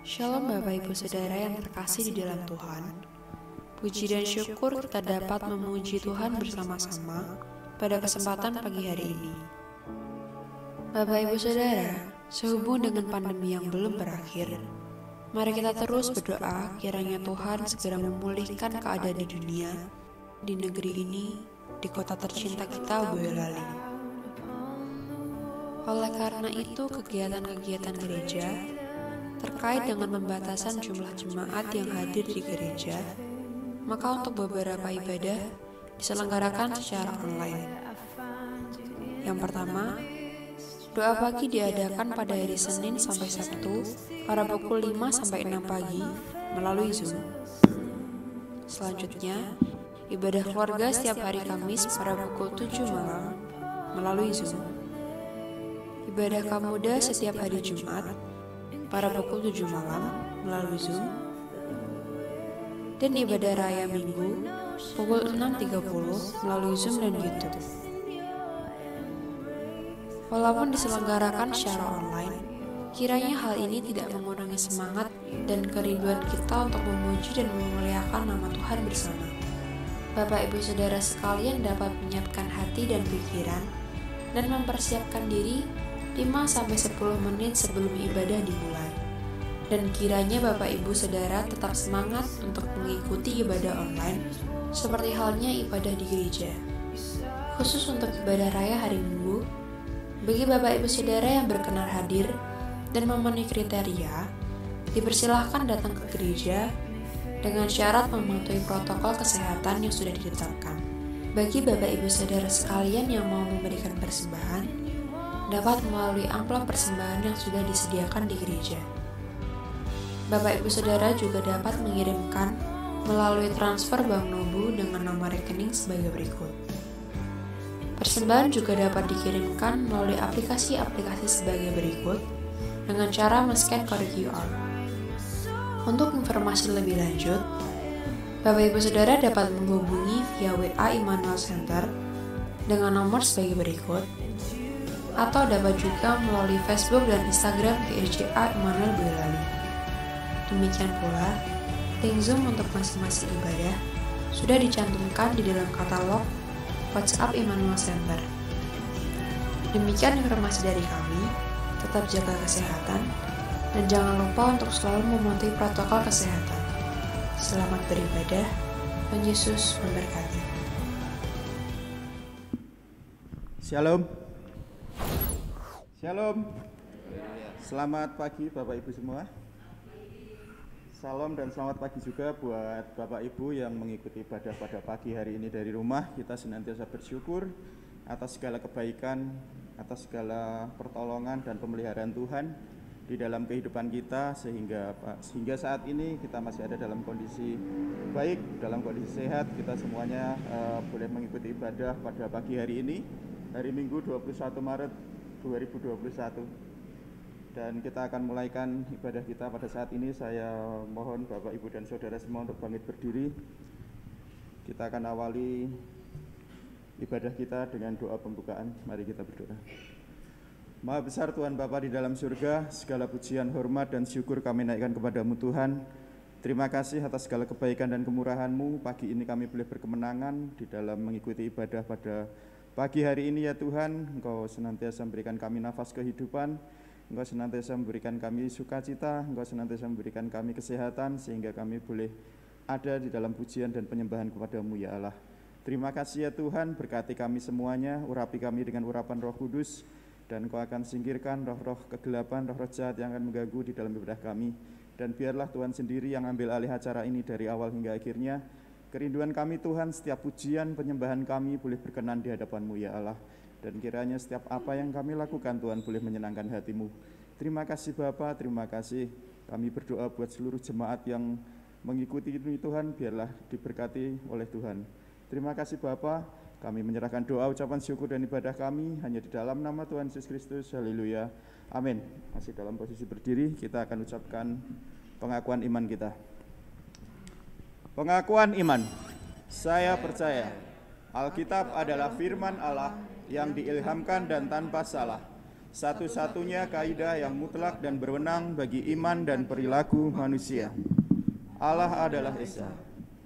Shalom Bapak Ibu Saudara yang terkasih di dalam Tuhan. Puji dan syukur kita dapat memuji Tuhan bersama-sama pada kesempatan pagi hari ini. Bapak Ibu Saudara, sehubung dengan pandemi yang belum berakhir, mari kita terus berdoa kiranya Tuhan segera memulihkan keadaan di dunia, di negeri ini, di kota tercinta kita Boyolali. Oleh karena itu, kegiatan-kegiatan gereja terkait dengan pembatasan jumlah jemaat yang hadir di gereja, maka untuk beberapa ibadah diselenggarakan secara online. Yang pertama, doa pagi diadakan pada hari Senin sampai Sabtu pada pukul 5 sampai 6 pagi melalui Zoom. Selanjutnya, ibadah keluarga setiap hari Kamis pada pukul 7 malam melalui Zoom. Ibadah Kamuda setiap hari Jumat pada pukul 7 malam melalui Zoom, dan ibadah raya Minggu pukul 6.30 melalui Zoom dan YouTube. Walaupun diselenggarakan secara online, kiranya hal ini tidak mengurangi semangat dan kerinduan kita untuk memuji dan memuliakan nama Tuhan bersama. Bapak Ibu Saudara sekalian dapat menyiapkan hati dan pikiran dan mempersiapkan diri 5-10 menit sebelum ibadah dimulai. Dan kiranya Bapak Ibu Saudara tetap semangat untuk mengikuti ibadah online seperti halnya ibadah di gereja. Khusus untuk ibadah raya hari Minggu, bagi Bapak Ibu Saudara yang berkenan hadir dan memenuhi kriteria, dipersilahkan datang ke gereja dengan syarat mematuhi protokol kesehatan yang sudah ditetapkan. Bagi Bapak Ibu Saudara sekalian yang mau memberikan persembahan, dapat melalui amplop persembahan yang sudah disediakan di gereja. Bapak Ibu Saudara juga dapat mengirimkan melalui transfer Bank Nobu dengan nomor rekening sebagai berikut. Persembahan juga dapat dikirimkan melalui aplikasi-aplikasi sebagai berikut dengan cara men-scan kode QR. Untuk informasi lebih lanjut, Bapak Ibu Saudara dapat menghubungi via WA Immanuel Center dengan nomor sebagai berikut, atau dapat juga melalui Facebook dan Instagram GRJA Immanuel Boyolali. Demikian pula, link Zoom untuk masing-masing ibadah sudah dicantumkan di dalam katalog WhatsApp Immanuel Center. Demikian informasi dari kami, tetap jaga kesehatan, dan jangan lupa untuk selalu mematuhi protokol kesehatan. Selamat beribadah, Tuhan Yesus memberkati. Shalom. Shalom. Selamat pagi Bapak Ibu semua. Salam dan selamat pagi juga buat Bapak Ibu yang mengikuti ibadah pada pagi hari ini dari rumah. Kita senantiasa bersyukur atas segala kebaikan, atas segala pertolongan dan pemeliharaan Tuhan di dalam kehidupan kita sehingga saat ini kita masih ada dalam kondisi baik, dalam kondisi sehat. Kita semuanya boleh mengikuti ibadah pada pagi hari ini, hari Minggu 21 Maret 2021. Dan kita akan mulaikan ibadah kita pada saat ini. Saya mohon Bapak Ibu dan Saudara semua untuk bangkit berdiri. Kita akan awali ibadah kita dengan doa pembukaan. Mari kita berdoa. Maha besar Tuhan Bapa di dalam surga, segala pujian, hormat, dan syukur kami naikkan kepadamu Tuhan. Terima kasih atas segala kebaikan dan kemurahan-Mu. Pagi ini kami boleh berkemenangan di dalam mengikuti ibadah pada pagi hari ini ya Tuhan. Engkau senantiasa memberikan kami nafas kehidupan, Engkau senantiasa memberikan kami sukacita, Engkau senantiasa memberikan kami kesehatan, sehingga kami boleh ada di dalam pujian dan penyembahan kepadamu ya Allah. Terima kasih ya Tuhan, berkati kami semuanya, urapi kami dengan urapan Roh Kudus, dan Engkau akan singkirkan roh-roh kegelapan, roh-roh jahat yang akan mengganggu di dalam ibadah kami. Dan biarlah Tuhan sendiri yang ambil alih acara ini dari awal hingga akhirnya. Kerinduan kami Tuhan, setiap pujian, penyembahan kami boleh berkenan di hadapan-Mu ya Allah. Dan kiranya setiap apa yang kami lakukan Tuhan boleh menyenangkan hati-Mu. Terima kasih Bapa, terima kasih. Kami berdoa buat seluruh jemaat yang mengikuti ini Tuhan, biarlah diberkati oleh Tuhan. Terima kasih Bapa, kami menyerahkan doa, ucapan syukur dan ibadah kami hanya di dalam nama Tuhan Yesus Kristus. Haleluya. Amin. Masih dalam posisi berdiri, kita akan ucapkan pengakuan iman kita. Pengakuan iman. Saya percaya Alkitab adalah firman Allah yang diilhamkan dan tanpa salah. satu-satunya kaidah yang mutlak dan berwenang bagi iman dan perilaku manusia. Allah adalah Esa,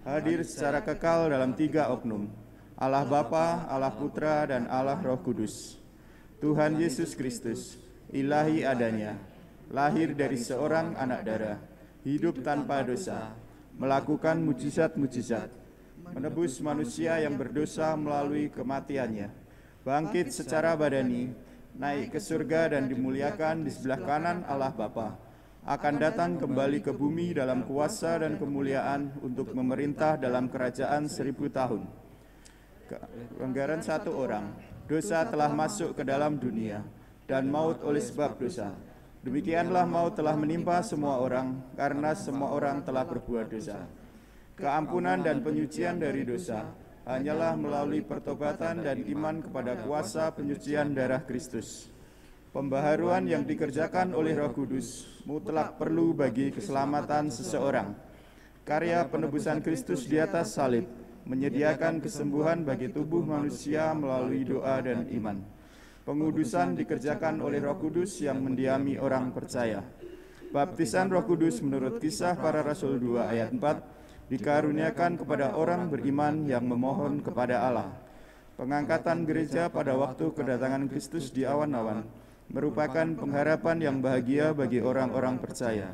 hadir secara kekal dalam 3 oknum, Allah Bapa, Allah Putra, dan Allah Roh Kudus. Tuhan Yesus Kristus, ilahi adanya, lahir dari seorang anak darah, hidup tanpa dosa, melakukan mujizat-mujizat, menebus manusia yang berdosa melalui kematiannya, bangkit secara badani, naik ke surga dan dimuliakan di sebelah kanan Allah Bapa, akan datang kembali ke bumi dalam kuasa dan kemuliaan untuk memerintah dalam kerajaan 1000 tahun. Pelanggaran 1 orang, dosa telah masuk ke dalam dunia, dan maut oleh sebab dosa. Demikianlah maut telah menimpa semua orang, karena semua orang telah berbuat dosa. Keampunan dan penyucian dari dosa hanyalah melalui pertobatan dan iman kepada kuasa penyucian darah Kristus. Pembaharuan yang dikerjakan oleh Roh Kudus mutlak perlu bagi keselamatan seseorang. Karya penebusan Kristus di atas salib menyediakan kesembuhan bagi tubuh manusia melalui doa dan iman. Pengudusan dikerjakan oleh Roh Kudus yang mendiami orang percaya. Baptisan Roh Kudus menurut Kisah Para Rasul 2 ayat 4 dikaruniakan kepada orang beriman yang memohon kepada Allah. Pengangkatan gereja pada waktu kedatangan Kristus di awan-awan merupakan pengharapan yang bahagia bagi orang-orang percaya.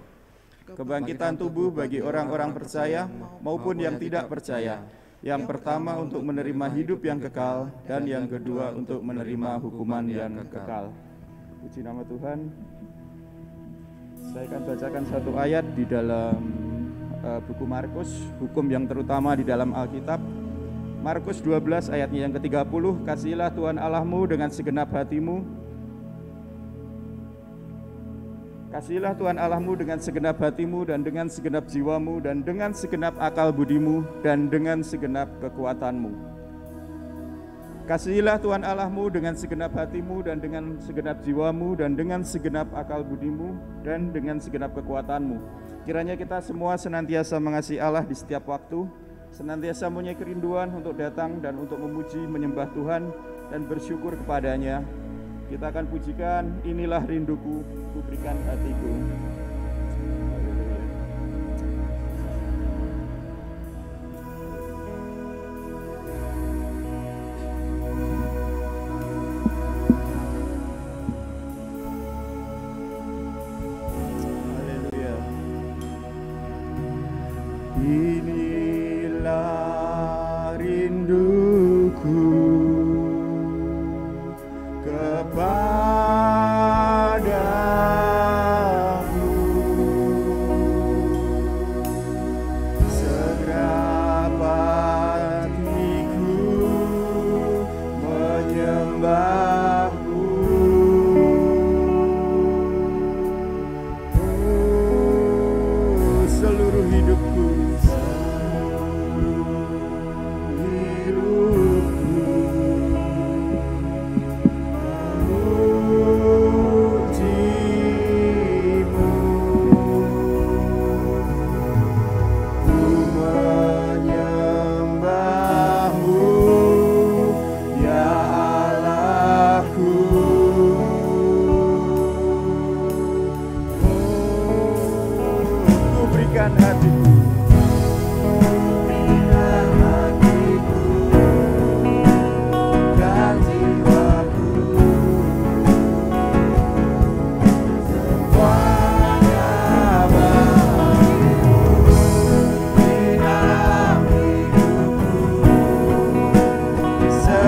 Kebangkitan tubuh bagi orang-orang percaya maupun yang tidak percaya. Yang pertama untuk menerima hidup yang kekal, dan yang kedua untuk menerima hukuman yang kekal. Puji nama Tuhan. Saya akan bacakan satu ayat di dalam buku Markus, hukum yang terutama di dalam Alkitab. Markus 12 ayatnya yang ke-30, kasihilah Tuhan Allahmu dengan segenap hatimu. Kasihilah Tuhan Allahmu dengan segenap hatimu dan dengan segenap jiwamu dan dengan segenap akal budimu dan dengan segenap kekuatanmu. Kasihilah Tuhan Allahmu dengan segenap hatimu dan dengan segenap jiwamu dan dengan segenap akal budimu dan dengan segenap kekuatanmu. Kiranya kita semua senantiasa mengasihi Allah di setiap waktu, senantiasa mempunyai kerinduan untuk datang dan untuk memuji, menyembah Tuhan dan bersyukur kepadanya. Kita akan pujikan, inilah rinduku, ku berikan hatiku. Inilah rinduku kepadamu, segenap hatiku menyembahmu. Seluruh hidupku,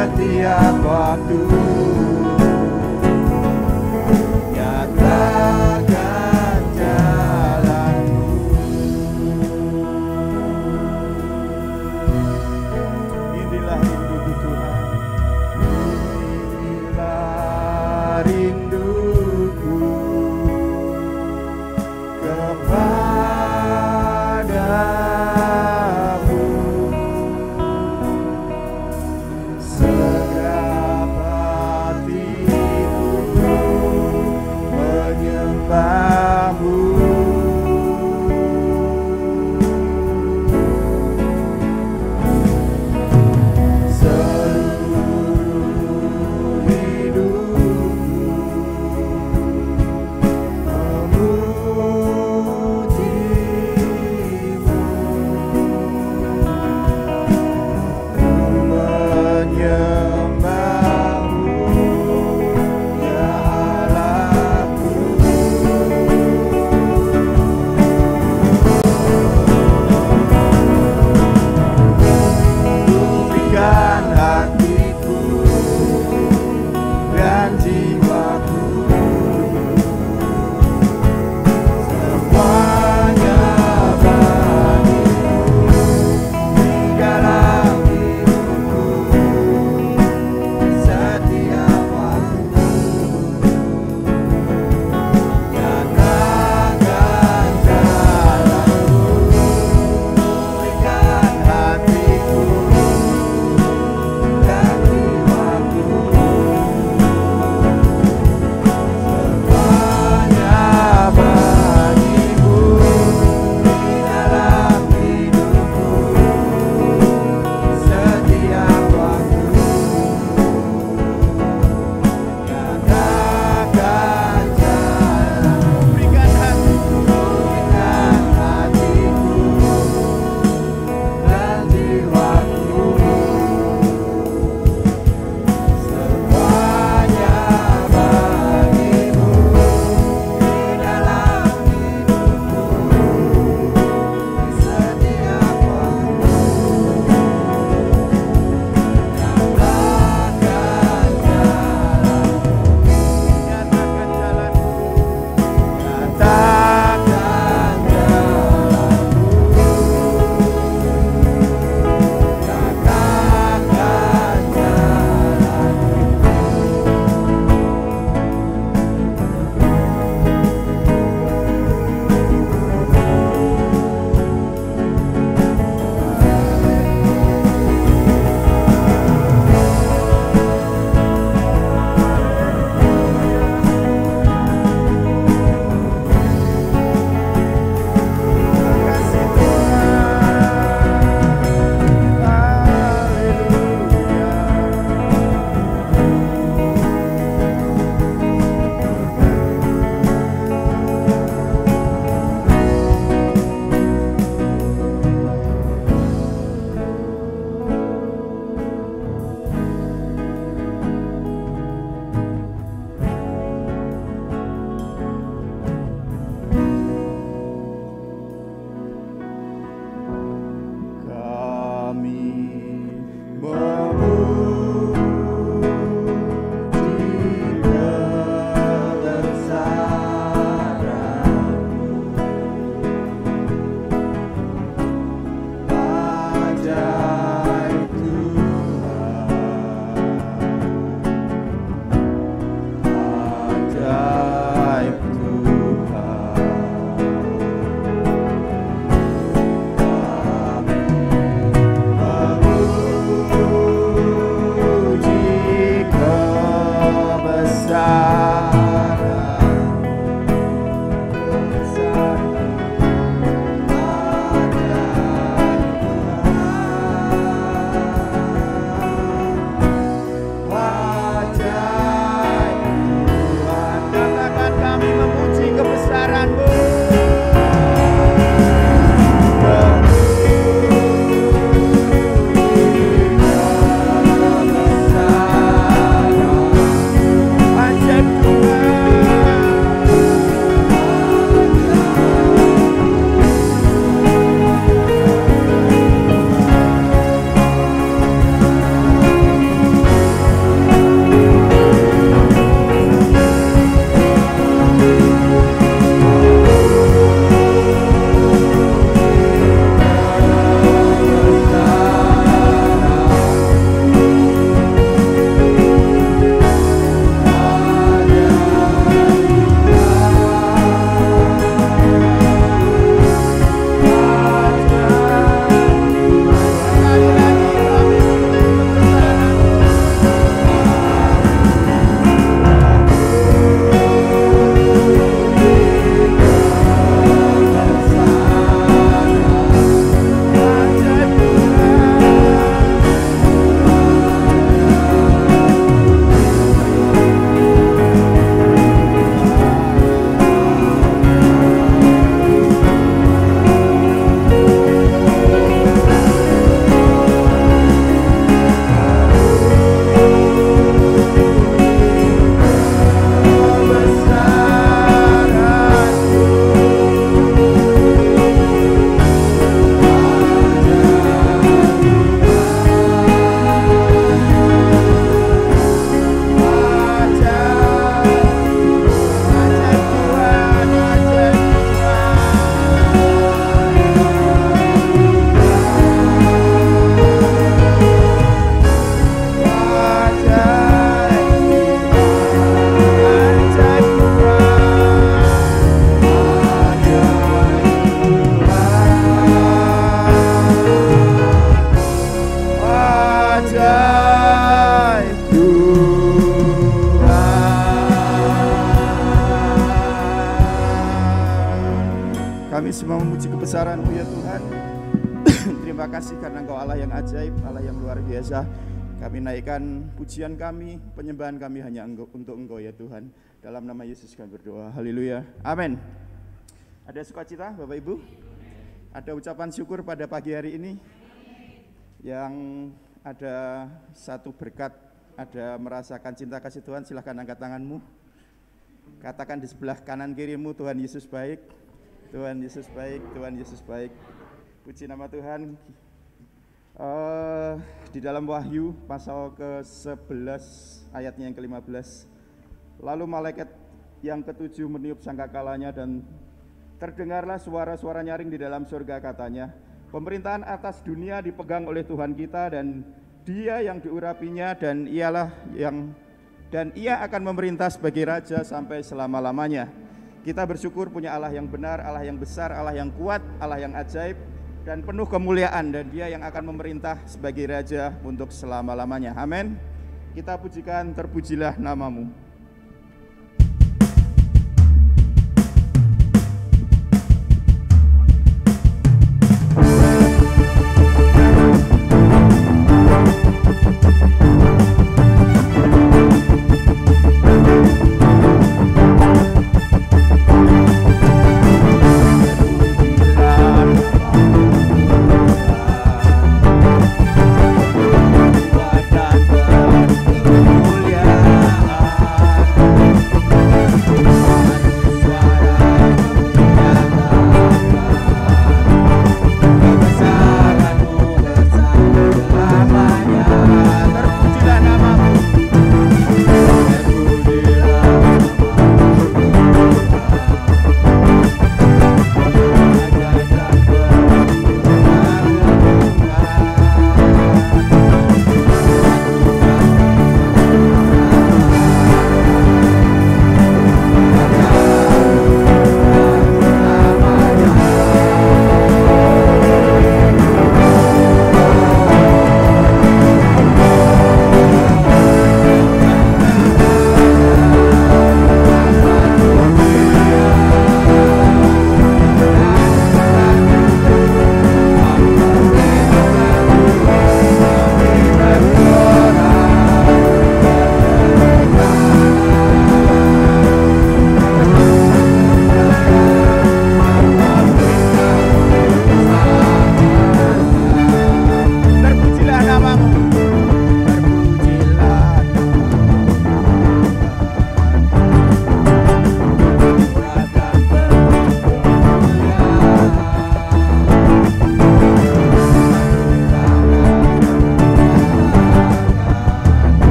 setiap waktu nyatakan jalanmu. Inilah rinduku Tuhan, inilah rinduku kepadamu. Segenap Kami semua memuji kebesaran-Mu ya Tuhan. Terima kasih karena Engkau Allah yang ajaib, Allah yang luar biasa. Kami naikkan pujian kami, penyembahan kami hanya untuk Engkau ya Tuhan. Dalam nama Yesus kami berdoa. Haleluya. Amin. Ada sukacita Bapak Ibu? Ada ucapan syukur pada pagi hari ini? Yang ada satu berkat, ada merasakan cinta kasih Tuhan, silahkan angkat tanganmu. Katakan di sebelah kanan kirimu, Tuhan Yesus baik. Tuhan Yesus baik, Tuhan Yesus baik. Puji nama Tuhan. Di dalam Wahyu pasal ke-11 ayatnya yang ke-15, lalu malaikat yang ke-7 meniup sangkakalanya dan terdengarlah suara-suara nyaring di dalam surga, katanya, pemerintahan atas dunia dipegang oleh Tuhan kita dan Dia yang diurapinya, dan ia akan memerintah sebagai raja sampai selama-lamanya. Kita bersyukur punya Allah yang benar, Allah yang besar, Allah yang kuat, Allah yang ajaib dan penuh kemuliaan, dan Dia yang akan memerintah sebagai raja untuk selama-lamanya. Amin. Kita pujikan, terpujilah nama-Mu.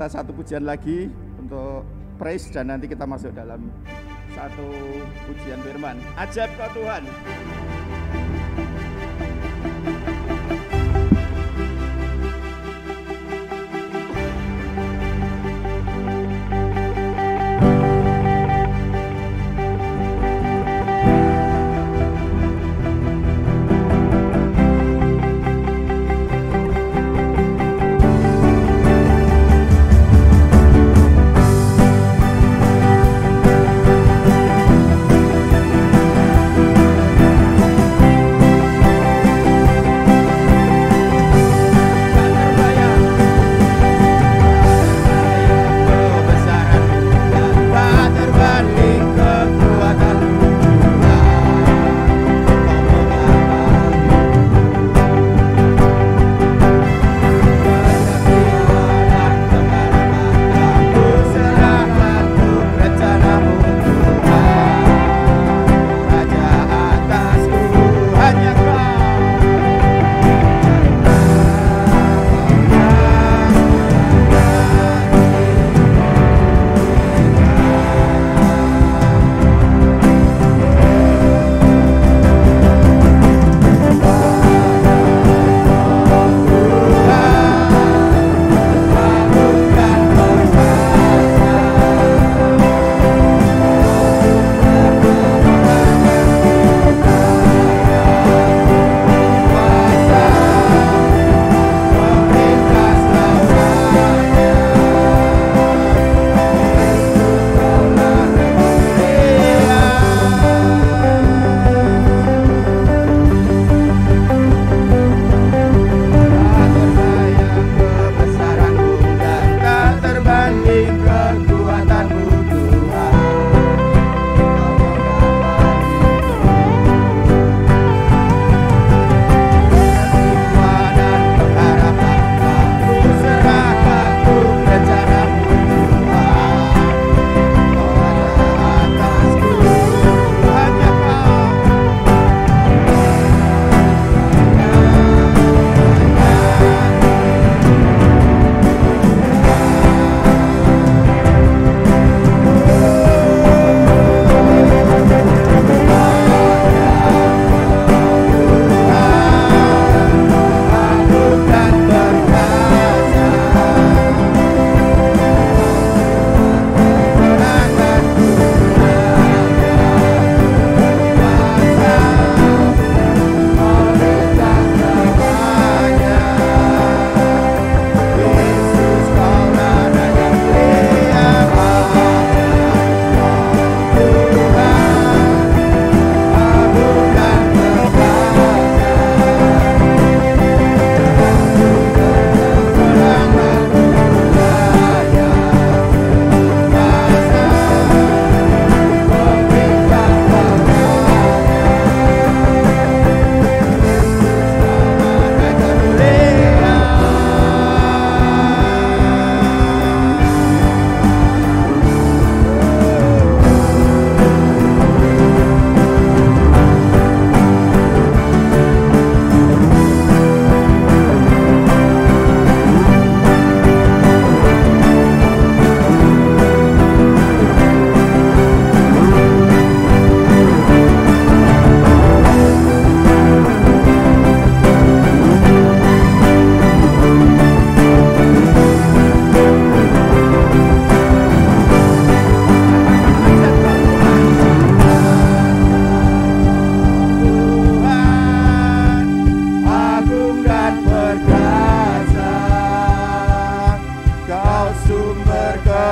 kita satu pujian lagi untuk praise dan nanti kita masuk dalam satu pujian firman. Ajaib kau Tuhan.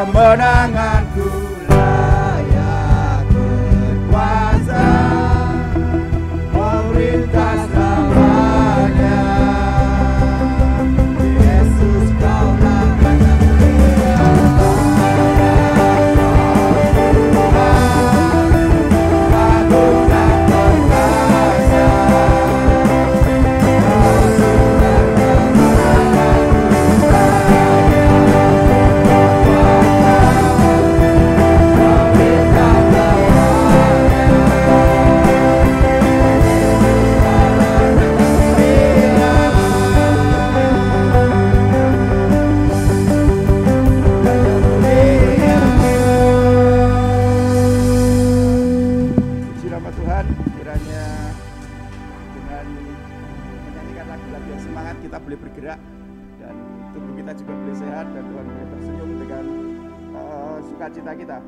kemenanganku layak berkuasa memerintah selamanya. Yesus kaulah raja mulia, agung dan perkasa. Kau sumber kemenanganku layak berkuasa dan menyanyikan lagu-lagu yang semangat, kita boleh bergerak dan tubuh kita juga boleh sehat dan Tuhan boleh tersenyum dengan sukacita kita.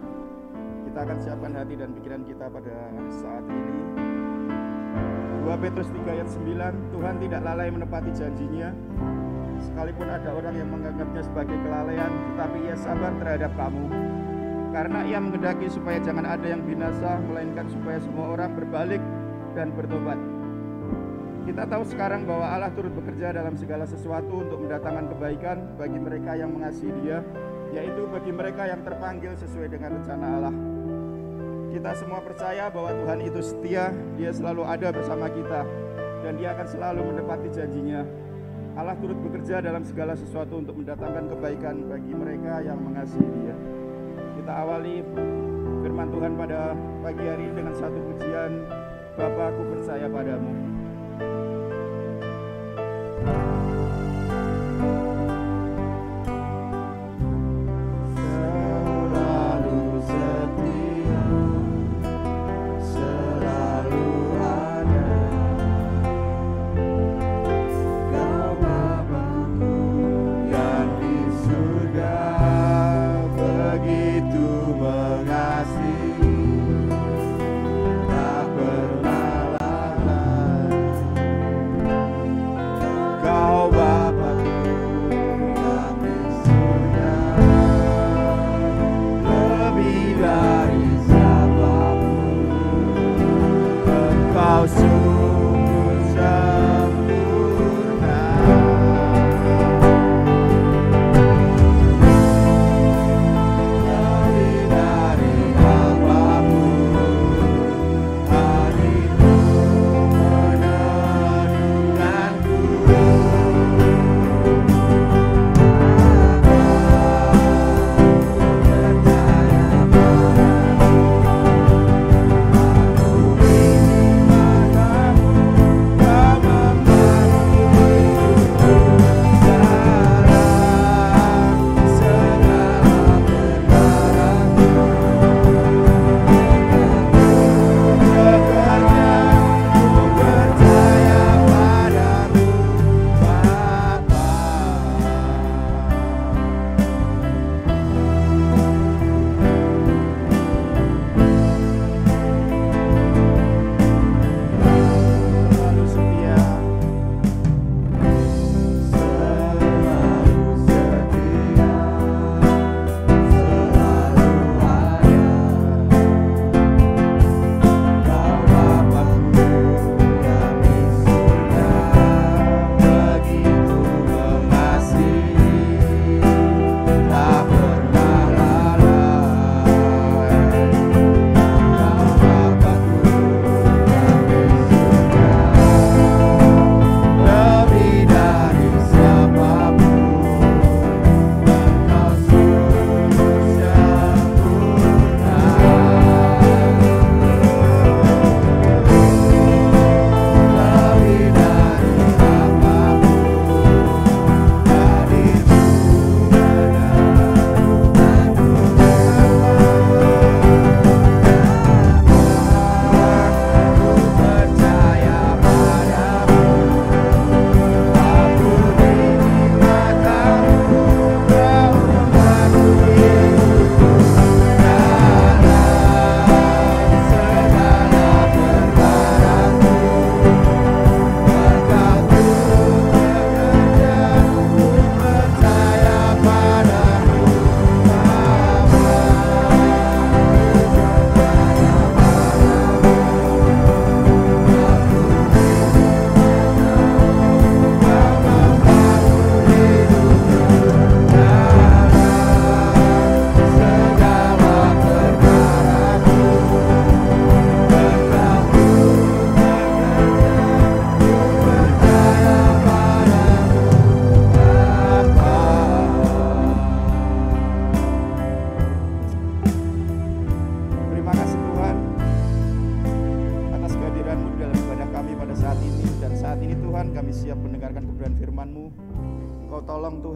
Kita akan siapkan hati dan pikiran kita pada saat ini. 2 Petrus 3 ayat 9, Tuhan tidak lalai menepati janjinya. Sekalipun ada orang yang menganggapnya sebagai kelalaian, tetapi ia sabar terhadap kamu. Karena ia menghendaki supaya jangan ada yang binasa, melainkan supaya semua orang berbalik dan bertobat. Kita tahu sekarang bahwa Allah turut bekerja dalam segala sesuatu untuk mendatangkan kebaikan bagi mereka yang mengasihi Dia, yaitu bagi mereka yang terpanggil sesuai dengan rencana Allah. Kita semua percaya bahwa Tuhan itu setia, Dia selalu ada bersama kita, dan Dia akan selalu menepati janjinya. Allah turut bekerja dalam segala sesuatu untuk mendatangkan kebaikan bagi mereka yang mengasihi Dia. Kita awali firman Tuhan pada pagi hari ini dengan satu pujian, Bapa, aku percaya padamu.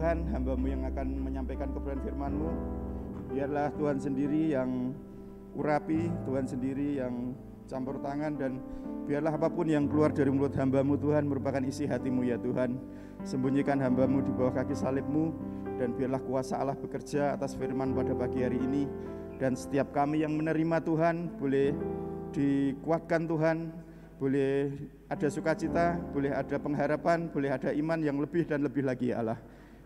Tuhan, hamba-Mu yang akan menyampaikan kebenaran firman-Mu. Biarlah Tuhan sendiri yang urapi, Tuhan sendiri yang campur tangan, dan biarlah apapun yang keluar dari mulut hamba-Mu Tuhan merupakan isi hati-Mu ya Tuhan. Sembunyikan hamba-Mu di bawah kaki salib-Mu, dan biarlah kuasa Allah bekerja atas firman pada pagi hari ini. Dan setiap kami yang menerima Tuhan boleh dikuatkan Tuhan, boleh ada sukacita, boleh ada pengharapan, boleh ada iman yang lebih dan lebih lagi ya Allah.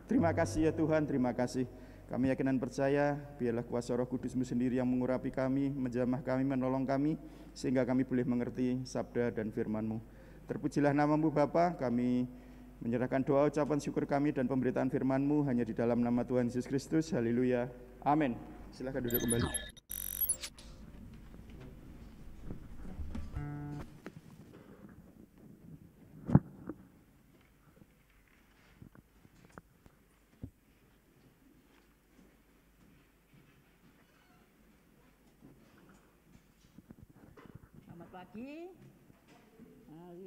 Terima kasih ya Tuhan, terima kasih. Kami yakin dan percaya, biarlah kuasa Roh Kudus-Mu sendiri yang mengurapi kami, menjamah kami, menolong kami, sehingga kami boleh mengerti sabda dan firman-Mu. Terpujilah nama-Mu Bapa, kami menyerahkan doa, ucapan syukur kami dan pemberitaan firman-Mu hanya di dalam nama Tuhan Yesus Kristus. Haleluya. Amin. Silakan duduk kembali. Selamat pagi.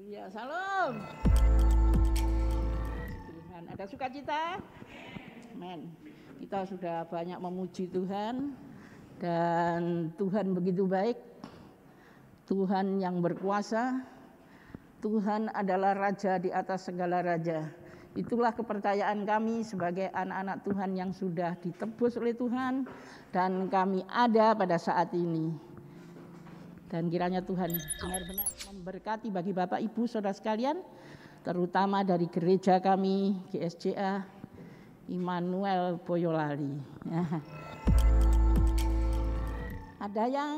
Ya, salam. Tuhan, ada sukacita? Amin. Kita sudah banyak memuji Tuhan, dan Tuhan begitu baik. Tuhan yang berkuasa. Tuhan adalah Raja di atas segala raja. Itulah kepercayaan kami sebagai anak-anak Tuhan yang sudah ditebus oleh Tuhan, dan kami ada pada saat ini. Dan kiranya Tuhan benar-benar memberkati bagi Bapak Ibu Saudara sekalian, terutama dari gereja kami GSJA Immanuel Boyolali. Ada yang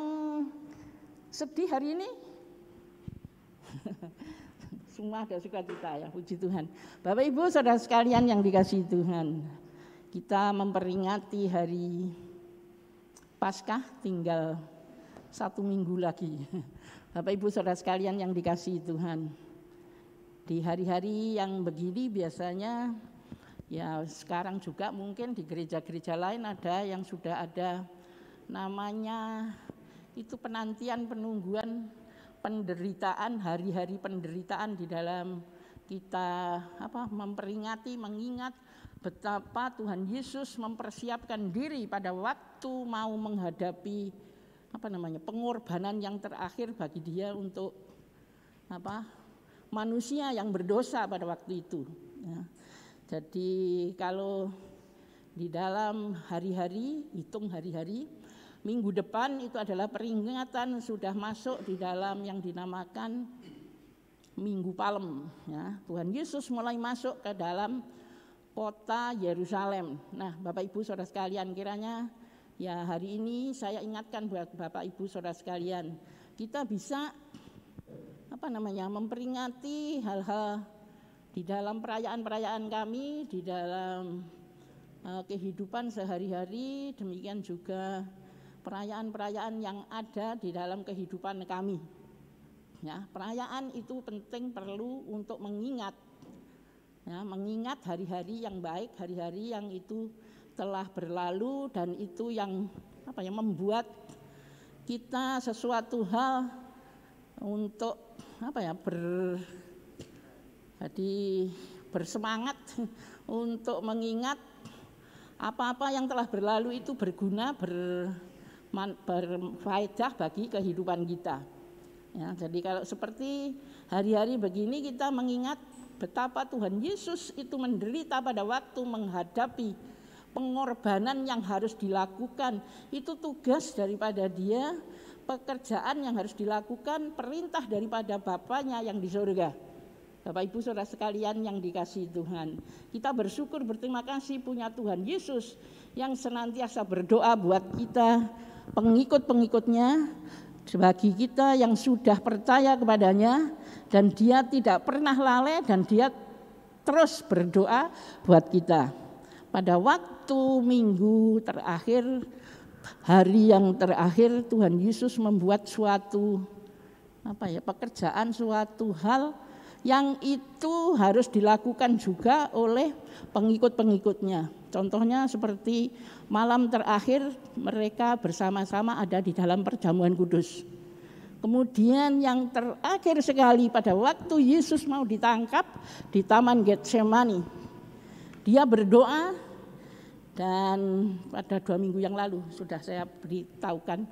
sedih hari ini? Semua ada sukacita ya, puji Tuhan. Bapak Ibu Saudara sekalian yang dikasihi Tuhan, kita memperingati hari Paskah, tinggal 1 minggu lagi. Bapak Ibu Saudara sekalian yang dikasihi Tuhan, di hari-hari yang begini biasanya, ya sekarang juga mungkin di gereja-gereja lain ada yang sudah ada namanya itu penantian, penungguan, penderitaan, hari-hari penderitaan di dalam kita memperingati, mengingat betapa Tuhan Yesus mempersiapkan diri pada waktu mau menghadapi pengorbanan yang terakhir bagi Dia untuk manusia yang berdosa pada waktu itu. Ya. Jadi kalau di dalam hari-hari, hitung hari-hari, minggu depan itu adalah peringatan sudah masuk di dalam yang dinamakan Minggu Palem. Ya. Tuhan Yesus mulai masuk ke dalam kota Yerusalem. Nah, Bapak Ibu Saudara sekalian, kiranya ya hari ini saya ingatkan buat Bapak Ibu Saudara sekalian, kita bisa memperingati hal-hal di dalam perayaan-perayaan kami, di dalam kehidupan sehari-hari, demikian juga perayaan-perayaan yang ada di dalam kehidupan kami. Ya, perayaan itu penting, perlu untuk mengingat, ya, mengingat hari-hari yang baik, hari-hari yang itu telah berlalu, dan itu yang membuat kita sesuatu hal untuk bersemangat untuk mengingat apa-apa yang telah berlalu itu berguna, berfaedah bagi kehidupan kita. Ya, jadi kalau seperti hari-hari begini kita mengingat betapa Tuhan Yesus itu menderita pada waktu menghadapi pengorbanan yang harus dilakukan. Itu tugas daripada Dia, pekerjaan yang harus dilakukan, perintah daripada Bapaknya yang di surga. Bapak Ibu Saudara sekalian yang dikasihi Tuhan, kita bersyukur, berterima kasih punya Tuhan Yesus yang senantiasa berdoa buat kita pengikut-pengikutnya, bagi kita yang sudah percaya kepadanya, dan Dia tidak pernah lalai dan Dia terus berdoa buat kita. Pada waktu minggu terakhir, hari yang terakhir, Tuhan Yesus membuat suatu pekerjaan, suatu hal yang itu harus dilakukan juga oleh pengikut-pengikutnya. Contohnya seperti malam terakhir mereka bersama-sama ada di dalam perjamuan kudus. Kemudian yang terakhir sekali pada waktu Yesus mau ditangkap di Taman Getsemani, Dia berdoa, dan pada 2 minggu yang lalu sudah saya beritahukan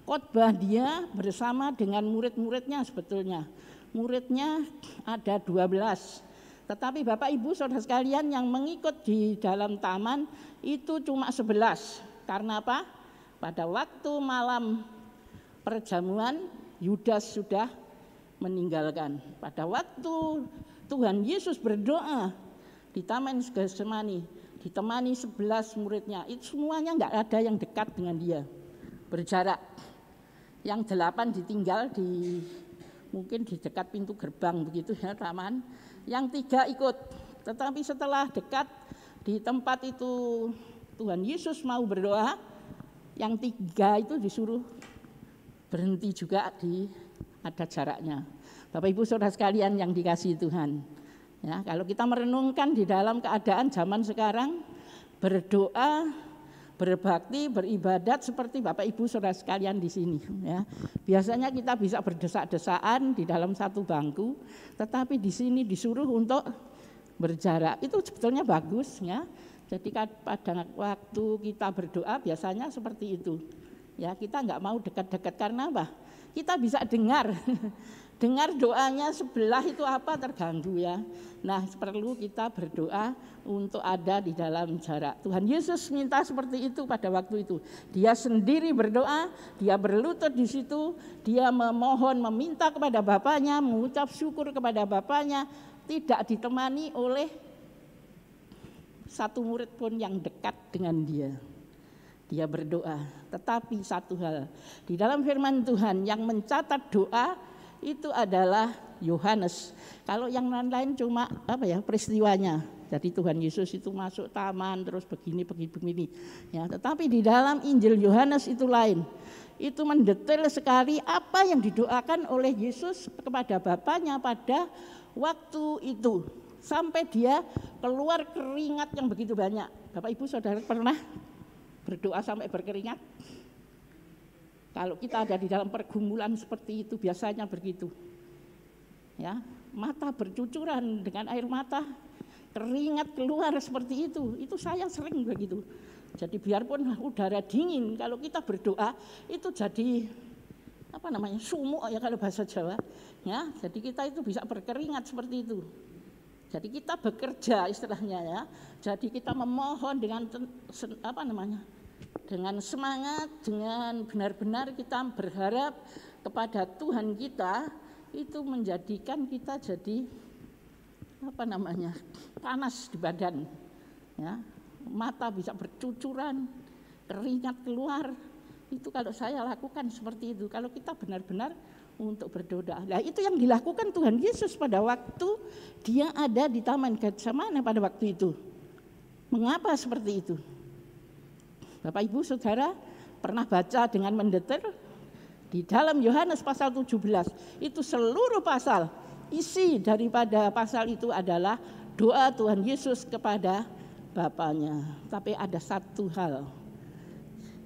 khotbah dia bersama dengan murid-muridnya sebetulnya. Muridnya ada 12. Tetapi Bapak Ibu Saudara sekalian yang mengikut di dalam taman itu cuma 11. Karena apa? Pada waktu malam perjamuan Yudas sudah meninggalkan. Pada waktu Tuhan Yesus berdoa di Taman Getsemani, ditemani 11 muridnya, itu semuanya enggak ada yang dekat dengan dia, berjarak. Yang 8 ditinggal mungkin di dekat pintu gerbang begitu ya taman. Yang 3 ikut, tetapi setelah dekat di tempat itu Tuhan Yesus mau berdoa, yang 3 itu disuruh berhenti juga ada jaraknya. Bapak Ibu Saudara sekalian yang dikasihi Tuhan, ya, kalau kita merenungkan di dalam keadaan zaman sekarang, berdoa, berbakti, beribadat seperti Bapak Ibu Saudara sekalian di sini, ya. Biasanya kita bisa berdesak-desaan di dalam satu bangku, tetapi di sini disuruh untuk berjarak. Itu sebetulnya bagus, ya. Jadi pada waktu kita berdoa biasanya seperti itu. Ya, kita enggak mau dekat-dekat karena apa? Kita bisa dengar dengar doanya sebelah itu apa terganggu ya. Nah, perlu kita berdoa untuk ada di dalam jarak. Tuhan Yesus minta seperti itu pada waktu itu. Dia sendiri berdoa, dia berlutut di situ, dia memohon, meminta kepada Bapaknya, mengucap syukur kepada Bapaknya, tidak ditemani oleh satu murid pun yang dekat dengan dia. Dia berdoa, tetapi satu hal, di dalam firman Tuhan yang mencatat doa itu adalah Yohanes. Kalau yang lain cuma peristiwanya. Jadi Tuhan Yesus itu masuk taman terus begini. Ya, tetapi di dalam Injil Yohanes itu lain. Itu mendetail sekali apa yang didoakan oleh Yesus kepada Bapaknya pada waktu itu. Sampai dia keluar keringat yang begitu banyak. Bapak Ibu Saudara pernah berdoa sampai berkeringat? Kalau kita ada di dalam pergumulan seperti itu biasanya begitu. Ya, mata bercucuran dengan air mata, keringat keluar seperti itu. Itu saya sering begitu. Jadi biarpun udara dingin, kalau kita berdoa itu jadi sumuk ya kalau bahasa Jawa. Ya, jadi kita itu bisa berkeringat seperti itu. Jadi kita bekerja istilahnya ya. Jadi kita memohon dengan dengan semangat, dengan benar-benar kita berharap kepada Tuhan kita, itu menjadikan kita jadi panas di badan. Ya. Mata bisa bercucuran, keringat keluar. Itu kalau saya lakukan seperti itu. Kalau kita benar-benar untuk berdoa. Nah, itu yang dilakukan Tuhan Yesus pada waktu dia ada di Taman Getsemani pada waktu itu. Mengapa seperti itu? Bapak Ibu Saudara pernah baca dengan mendetail di dalam Yohanes pasal 17. Itu seluruh pasal, isi daripada pasal itu adalah doa Tuhan Yesus kepada Bapaknya. Tapi ada satu hal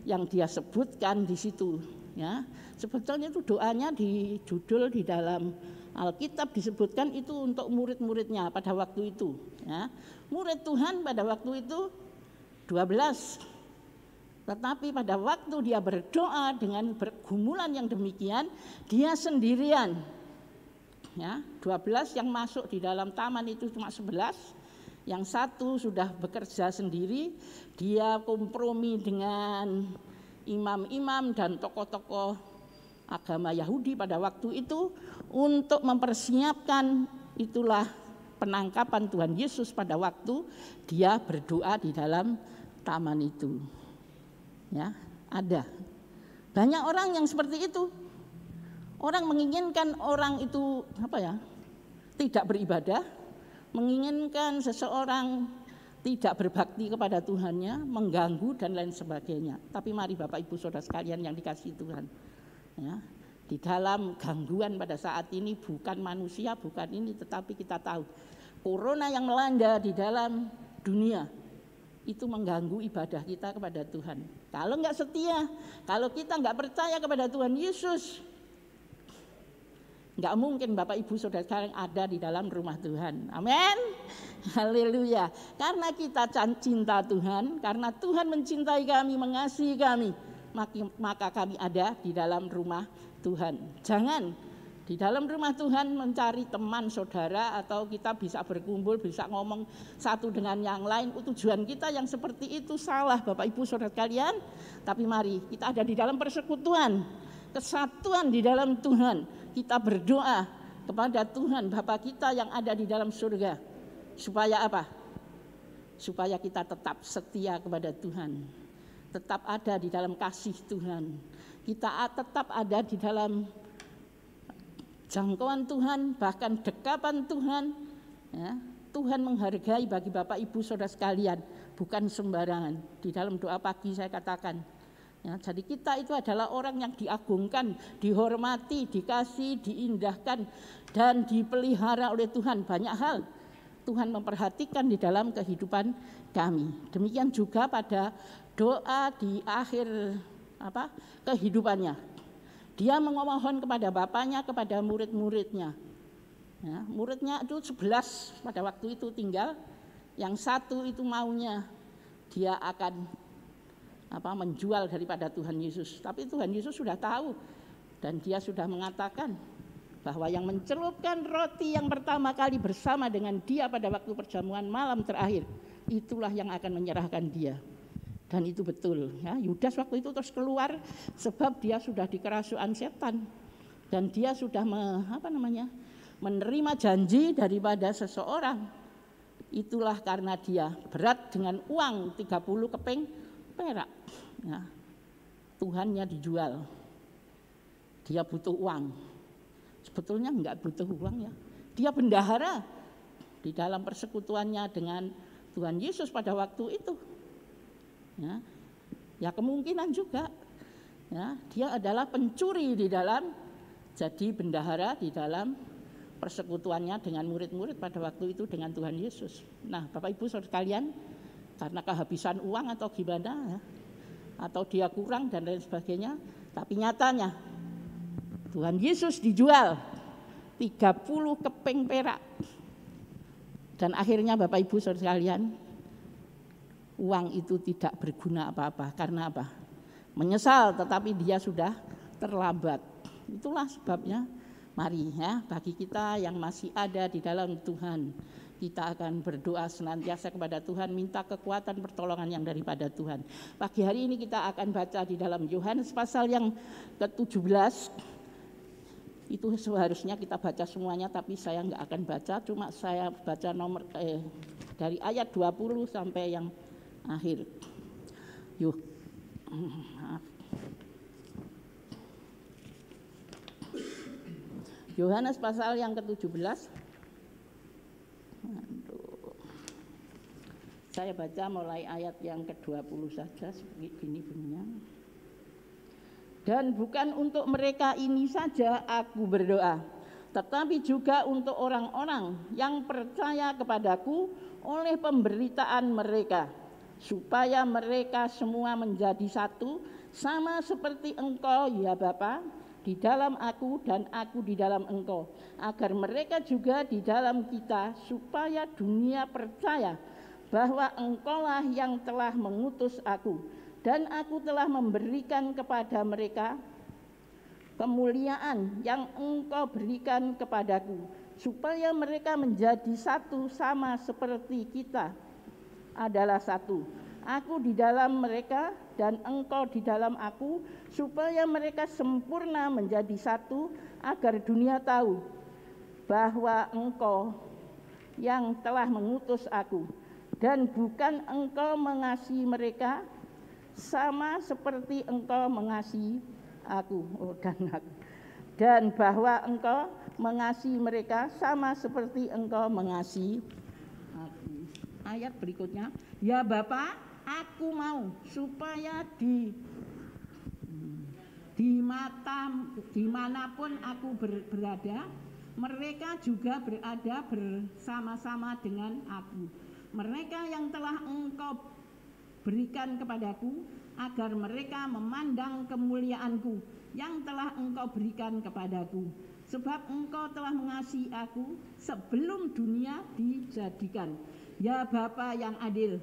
yang dia sebutkan di situ. Ya, sebetulnya itu doanya di judul di dalam Alkitab disebutkan itu untuk murid-muridnya pada waktu itu. Ya, murid Tuhan pada waktu itu 12. Tetapi pada waktu dia berdoa dengan pergumulan yang demikian, dia sendirian. Ya, 12 yang masuk di dalam taman itu cuma 11. Yang satu sudah bekerja sendiri, dia kompromi dengan imam-imam dan tokoh-tokoh agama Yahudi pada waktu itu untuk mempersiapkan itulah penangkapan Tuhan Yesus pada waktu dia berdoa di dalam taman itu. Ya, ada banyak orang yang seperti itu. Orang menginginkan orang itu tidak beribadah, menginginkan seseorang tidak berbakti kepada Tuhannya, mengganggu dan lain sebagainya. Tapi mari Bapak Ibu Saudara sekalian yang dikasihi Tuhan, ya, di dalam gangguan pada saat ini bukan manusia, bukan ini, tetapi kita tahu corona yang melanda di dalam dunia itu mengganggu ibadah kita kepada Tuhan. Kalau enggak setia, kalau kita enggak percaya kepada Tuhan Yesus, enggak mungkin Bapak Ibu Saudara sekalian ada di dalam rumah Tuhan. Amin. Haleluya. Karena kita cinta Tuhan, karena Tuhan mencintai kami, mengasihi kami, maka kami ada di dalam rumah Tuhan. Jangan di dalam rumah Tuhan mencari teman saudara atau kita bisa berkumpul, bisa ngomong satu dengan yang lain. Tujuan kita yang seperti itu salah Bapak Ibu Saudara kalian. Tapi mari kita ada di dalam persekutuan, kesatuan di dalam Tuhan. Kita berdoa kepada Tuhan Bapa kita yang ada di dalam surga. Supaya apa? Supaya kita tetap setia kepada Tuhan. Tetap ada di dalam kasih Tuhan. Kita tetap ada di dalam jangkauan Tuhan, bahkan dekapan Tuhan. Ya, Tuhan menghargai bagi Bapak Ibu Saudara sekalian, bukan sembarangan. Di dalam doa pagi saya katakan, ya, jadi kita itu adalah orang yang diagungkan, dihormati, dikasih, diindahkan, dan dipelihara oleh Tuhan. Banyak hal Tuhan memperhatikan di dalam kehidupan kami. Demikian juga pada doa di akhir kehidupannya. Dia memohon kepada bapaknya, kepada murid-muridnya. Ya, muridnya itu 11 pada waktu itu tinggal. Yang satu itu maunya dia akan menjual daripada Tuhan Yesus. Tapi Tuhan Yesus sudah tahu dan dia sudah mengatakan bahwa yang mencelupkan roti yang pertama kali bersama dengan dia pada waktu perjamuan malam terakhir, itulah yang akan menyerahkan dia. Dan itu betul, ya. Yudas waktu itu terus keluar sebab dia sudah dikerasukan setan dan dia sudah menerima janji daripada seseorang. Itulah karena dia berat dengan uang 30 keping perak. Ya. Tuhannya dijual. Dia butuh uang. Sebetulnya enggak butuh uang, ya. Dia bendahara di dalam persekutuannya dengan Tuhan Yesus pada waktu itu. Ya kemungkinan juga, ya, dia adalah pencuri di dalam jadi bendahara di dalam persekutuannya dengan murid-murid pada waktu itu dengan Tuhan Yesus. Nah, Bapak Ibu Saudara sekalian, karena kehabisan uang atau gimana, ya, atau dia kurang dan lain sebagainya, tapi nyatanya Tuhan Yesus dijual 30 keping perak. Dan akhirnya Bapak Ibu Saudara sekalian, uang itu tidak berguna apa-apa. Karena apa? Menyesal, tetapi dia sudah terlambat. Itulah sebabnya mari, ya, bagi kita yang masih ada di dalam Tuhan, kita akan berdoa senantiasa kepada Tuhan, minta kekuatan pertolongan yang daripada Tuhan. Pagi hari ini kita akan baca di dalam Yohanes pasal yang ke-17. Itu seharusnya kita baca semuanya, tapi saya enggak akan baca, cuma saya baca dari ayat 20 sampai yang akhir. Yohanes pasal yang ke-17. Saya baca mulai ayat yang ke-20 saja, begini bunyinya. Dan bukan untuk mereka ini saja aku berdoa, tetapi juga untuk orang-orang yang percaya kepadaku oleh pemberitaan mereka, supaya mereka semua menjadi satu, sama seperti Engkau, ya Bapa, di dalam aku dan aku di dalam Engkau, agar mereka juga di dalam kita, supaya dunia percaya bahwa Engkaulah yang telah mengutus aku, dan aku telah memberikan kepada mereka kemuliaan yang Engkau berikan kepadaku, supaya mereka menjadi satu sama seperti kita adalah satu. Aku di dalam mereka dan Engkau di dalam aku, supaya mereka sempurna menjadi satu, agar dunia tahu bahwa Engkau yang telah mengutus aku, dan bukan Engkau mengasihi mereka sama seperti Engkau mengasihi aku. Dan bahwa Engkau mengasihi mereka sama seperti Engkau mengasihi aku. Ayat berikutnya, ya Bapa, aku mau supaya dimanapun aku berada, mereka juga berada bersama-sama dengan aku. Mereka yang telah Engkau berikan kepadaku, agar mereka memandang kemuliaanku yang telah Engkau berikan kepadaku. Sebab Engkau telah mengasihi aku sebelum dunia dijadikan. Ya Bapa yang adil,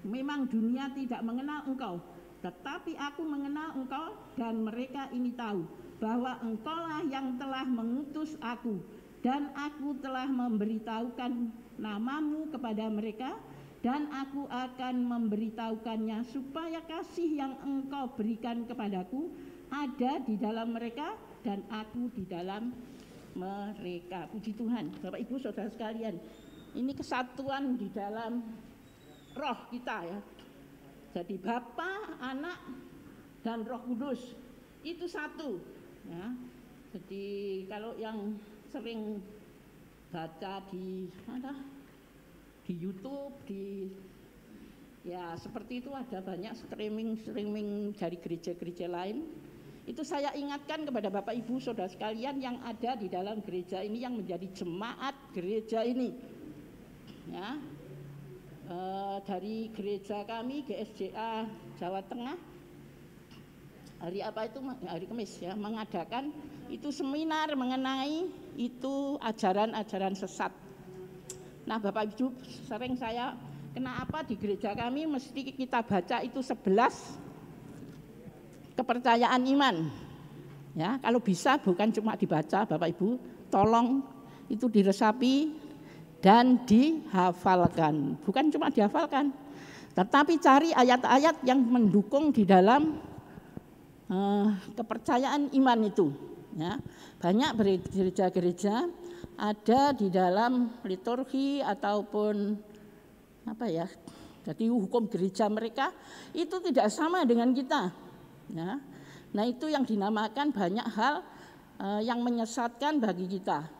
memang dunia tidak mengenal Engkau, Tetapi aku mengenal engkau dan mereka ini tahu bahwa engkaulah yang telah mengutus aku, dan aku telah memberitahukan namamu kepada mereka, dan aku akan memberitahukannya supaya kasih yang engkau berikan kepadaku ada di dalam mereka dan aku di dalam mereka. Puji Tuhan. Bapak Ibu Saudara sekalian, ini kesatuan di dalam roh kita ya. Jadi Bapa, Anak, dan Roh Kudus itu satu ya. Jadi kalau yang sering baca di YouTube, ya seperti itu, ada banyak streaming dari gereja-gereja lain. Itu saya ingatkan kepada Bapak Ibu Saudara sekalian yang ada di dalam gereja ini, yang menjadi jemaat gereja ini ya. Dari gereja kami GSJA Jawa Tengah, hari apa itu, hari Kamis ya, mengadakan itu seminar mengenai itu ajaran-ajaran sesat. Nah Bapak Ibu, sering saya, kenapa di gereja kami mesti kita baca itu 11 kepercayaan iman ya. Kalau bisa bukan cuma dibaca, Bapak Ibu tolong itu diresapi dan dihafalkan. Bukan cuma dihafalkan, tetapi cari ayat-ayat yang mendukung di dalam kepercayaan iman itu ya. Banyak gereja-gereja ada di dalam liturgi ataupun apa ya, jadi hukum gereja mereka itu tidak sama dengan kita ya. Nah itu yang dinamakan banyak hal yang menyesatkan bagi kita.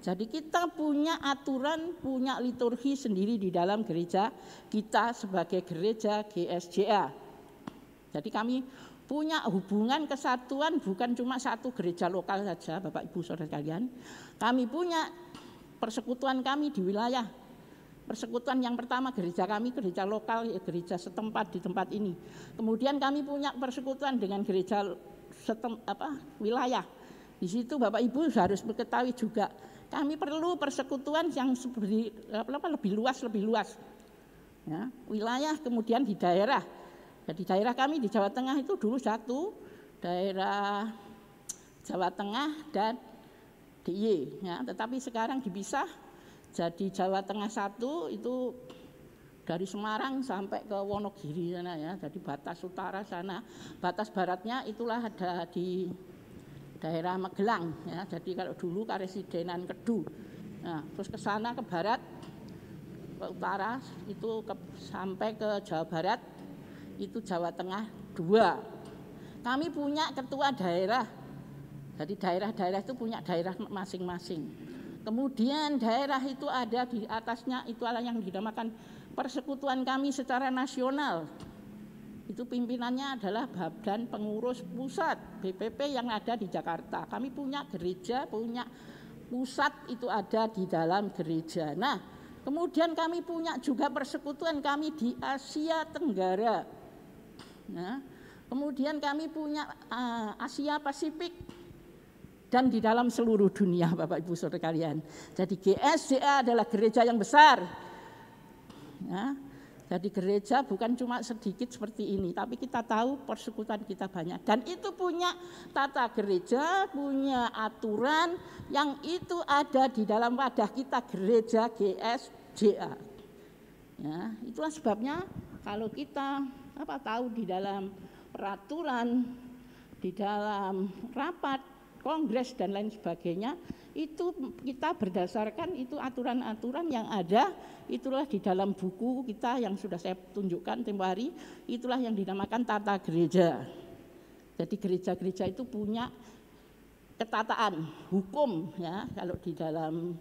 Jadi kita punya aturan, punya liturgi sendiri di dalam gereja kita sebagai gereja GSJA. Jadi kami punya hubungan kesatuan, bukan cuma satu gereja lokal saja Bapak Ibu Saudara sekalian. Kami punya persekutuan kami di wilayah. Persekutuan yang pertama gereja kami, gereja lokal, gereja setempat di tempat ini. Kemudian kami punya persekutuan dengan gereja wilayah. Di situ Bapak Ibu harus mengetahui juga, kami perlu persekutuan yang lebih luas ya, wilayah, kemudian di daerah. Jadi daerah kami di Jawa Tengah itu dulu satu, daerah Jawa Tengah dan DIY ya, tetapi sekarang dipisah jadi Jawa Tengah satu, itu dari Semarang sampai ke Wonogiri sana ya, jadi batas utara sana. Batas baratnya itulah ada di daerah Magelang ya. Jadi kalau dulu Karesidenan Kedu. Nah, terus ke sana ke barat, ke utara itu sampai ke Jawa Barat itu Jawa Tengah 2. Kami punya ketua daerah. Jadi daerah-daerah itu punya daerah masing-masing. Kemudian daerah itu ada di atasnya, itu adalah yang dinamakan persekutuan kami secara nasional. Itu pimpinannya adalah Badan Pengurus Pusat BPP yang ada di Jakarta. Kami punya gereja, punya pusat itu ada di dalam gereja. Nah, kemudian kami punya juga persekutuan kami di Asia Tenggara. Nah, kemudian kami punya Asia Pasifik dan di dalam seluruh dunia Bapak Ibu Saudara sekalian. Jadi GSJA adalah gereja yang besar. Ya. Jadi gereja bukan cuma sedikit seperti ini, tapi kita tahu persekutuan kita banyak. Dan itu punya tata gereja, punya aturan yang itu ada di dalam wadah kita gereja GSJA. Ya, itulah sebabnya kalau kita tahu di dalam peraturan, di dalam rapat, kongres dan lain sebagainya, itu kita berdasarkan itu aturan-aturan yang ada, itulah di dalam buku kita yang sudah saya tunjukkan tempo hari, itulah yang dinamakan tata gereja. Jadi gereja-gereja itu punya ketataan hukum ya, kalau di dalam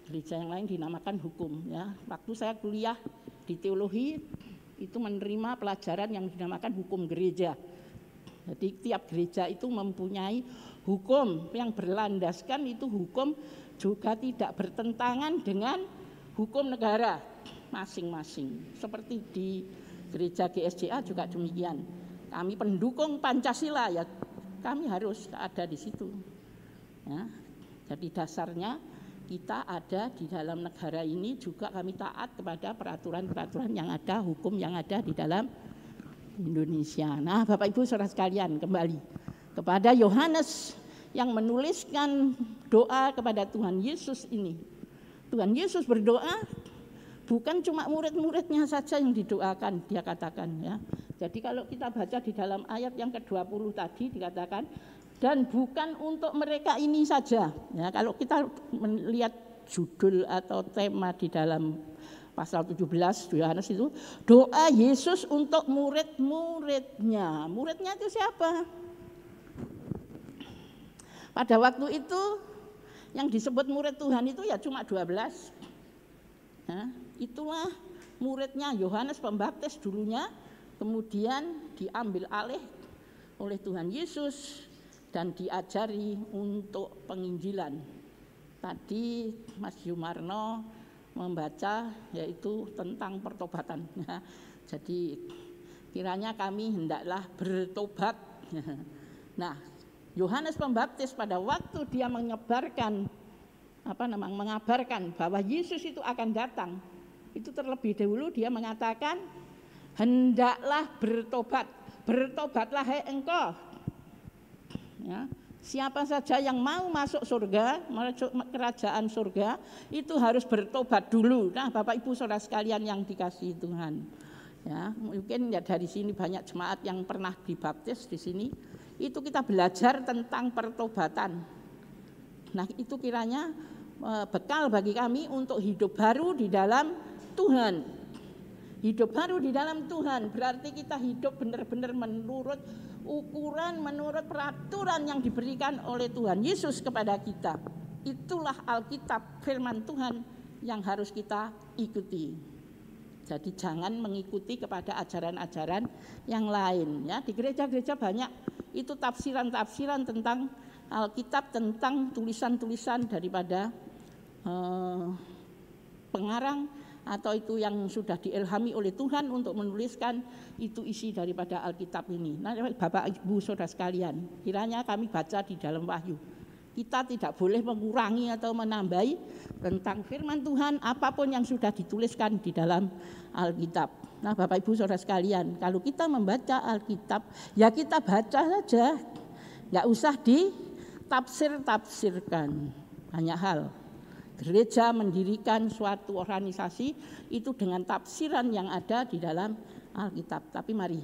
gereja yang lain dinamakan hukum ya. Waktu saya kuliah di teologi itu menerima pelajaran yang dinamakan hukum gereja. Jadi tiap gereja itu mempunyai hukum yang berlandaskan, itu hukum juga tidak bertentangan dengan hukum negara masing-masing. Seperti di gereja GSJA juga demikian. Kami pendukung Pancasila ya, kami harus ada di situ. Ya, jadi dasarnya kita ada di dalam negara ini juga kami taat kepada peraturan-peraturan yang ada, hukum yang ada di dalam Indonesia. Nah, Bapak Ibu Saudara sekalian, kembali kepada Yohanes yang menuliskan doa kepada Tuhan Yesus ini. Tuhan Yesus berdoa, bukan cuma murid-muridnya saja yang didoakan, dia katakan ya. Jadi kalau kita baca di dalam ayat yang ke-20 tadi dikatakan, dan bukan untuk mereka ini saja. Ya, kalau kita melihat judul atau tema di dalam pasal 17 Yohanes itu, doa Yesus untuk murid-muridnya. Muridnya itu siapa? Pada waktu itu yang disebut murid Tuhan itu ya cuma 12. Nah, itulah muridnya Yohanes Pembaptis dulunya, kemudian diambil alih oleh Tuhan Yesus dan diajari untuk penginjilan. Tadi Mas Yumarno membaca yaitu tentang pertobatan. Jadi kiranya kami hendaklah bertobat. Nah, Yohanes Pembaptis pada waktu dia mengabarkan bahwa Yesus itu akan datang, itu terlebih dahulu dia mengatakan, hendaklah bertobat, bertobatlah hai engkau. Ya, siapa saja yang mau masuk surga, masuk kerajaan surga, itu harus bertobat dulu. Nah, Bapak Ibu Saudara sekalian yang dikasihi Tuhan, ya mungkin ya dari sini banyak jemaat yang pernah dibaptis di sini. Itu kita belajar tentang pertobatan. Nah, itu kiranya bekal bagi kami untuk hidup baru di dalam Tuhan. Hidup baru di dalam Tuhan berarti kita hidup benar-benar menurut ukuran, menurut peraturan yang diberikan oleh Tuhan Yesus kepada kita. Itulah Alkitab, firman Tuhan yang harus kita ikuti. Jadi jangan mengikuti kepada ajaran-ajaran yang lain. Ya, di gereja-gereja banyak itu tafsiran-tafsiran tentang Alkitab, tentang tulisan-tulisan daripada pengarang atau itu yang sudah diilhami oleh Tuhan untuk menuliskan itu isi daripada Alkitab ini. Nah, Bapak Ibu Saudara sekalian, kiranya kami baca di dalam Wahyu. Kita tidak boleh mengurangi atau menambahi tentang firman Tuhan apapun yang sudah dituliskan di dalam Alkitab. Nah, Bapak Ibu Saudara sekalian, kalau kita membaca Alkitab, ya kita baca saja. Enggak usah ditafsir-tafsirkan. Banyak hal. Gereja mendirikan suatu organisasi itu dengan tafsiran yang ada di dalam Alkitab. Tapi mari,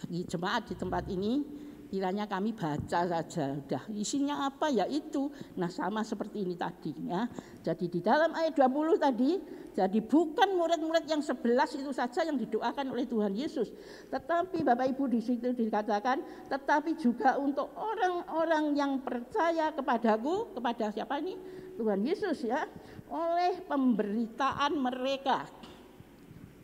bagi jemaat di tempat ini, kiranya kami baca saja. Udah isinya apa ya itu. Nah, sama seperti ini tadi ya. Jadi di dalam ayat 20 tadi, jadi bukan murid-murid yang 11 itu saja yang didoakan oleh Tuhan Yesus. Tetapi Bapak Ibu di situ dikatakan, tetapi juga untuk orang-orang yang percaya kepadaku, kepada siapa ini? Tuhan Yesus ya, oleh pemberitaan mereka.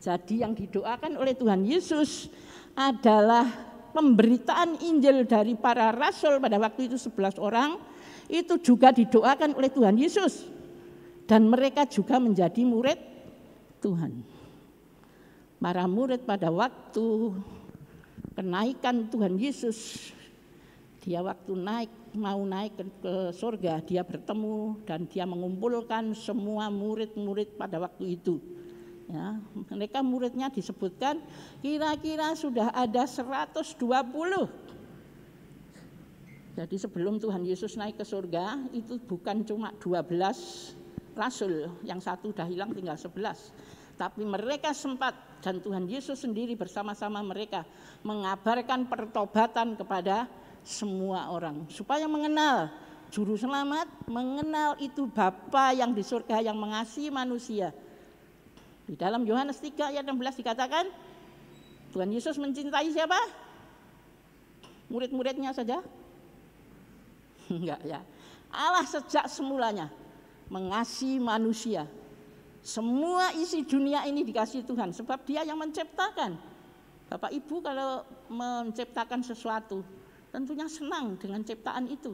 Jadi yang didoakan oleh Tuhan Yesus adalah pemberitaan Injil dari para rasul pada waktu itu 11 orang, itu juga didoakan oleh Tuhan Yesus. Dan mereka juga menjadi murid Tuhan. Para murid pada waktu kenaikan Tuhan Yesus, dia waktu mau naik ke surga, dia bertemu dan dia mengumpulkan semua murid-murid pada waktu itu. Ya, mereka muridnya disebutkan kira-kira sudah ada 120. Jadi sebelum Tuhan Yesus naik ke surga itu bukan cuma 12 rasul, yang satu udah hilang tinggal 11. Tapi mereka sempat, dan Tuhan Yesus sendiri bersama-sama mereka mengabarkan pertobatan kepada semua orang supaya mengenal juru selamat, mengenal itu Bapa yang di surga yang mengasihi manusia. Di dalam Yohanes 3 ayat 16 dikatakan Tuhan Yesus mencintai siapa? Murid-muridnya saja? Enggak ya. Allah sejak semulanya mengasihi manusia. Semua isi dunia ini dikasihi Tuhan sebab Dia yang menciptakan. Bapak Ibu kalau menciptakan sesuatu tentunya senang dengan ciptaan itu.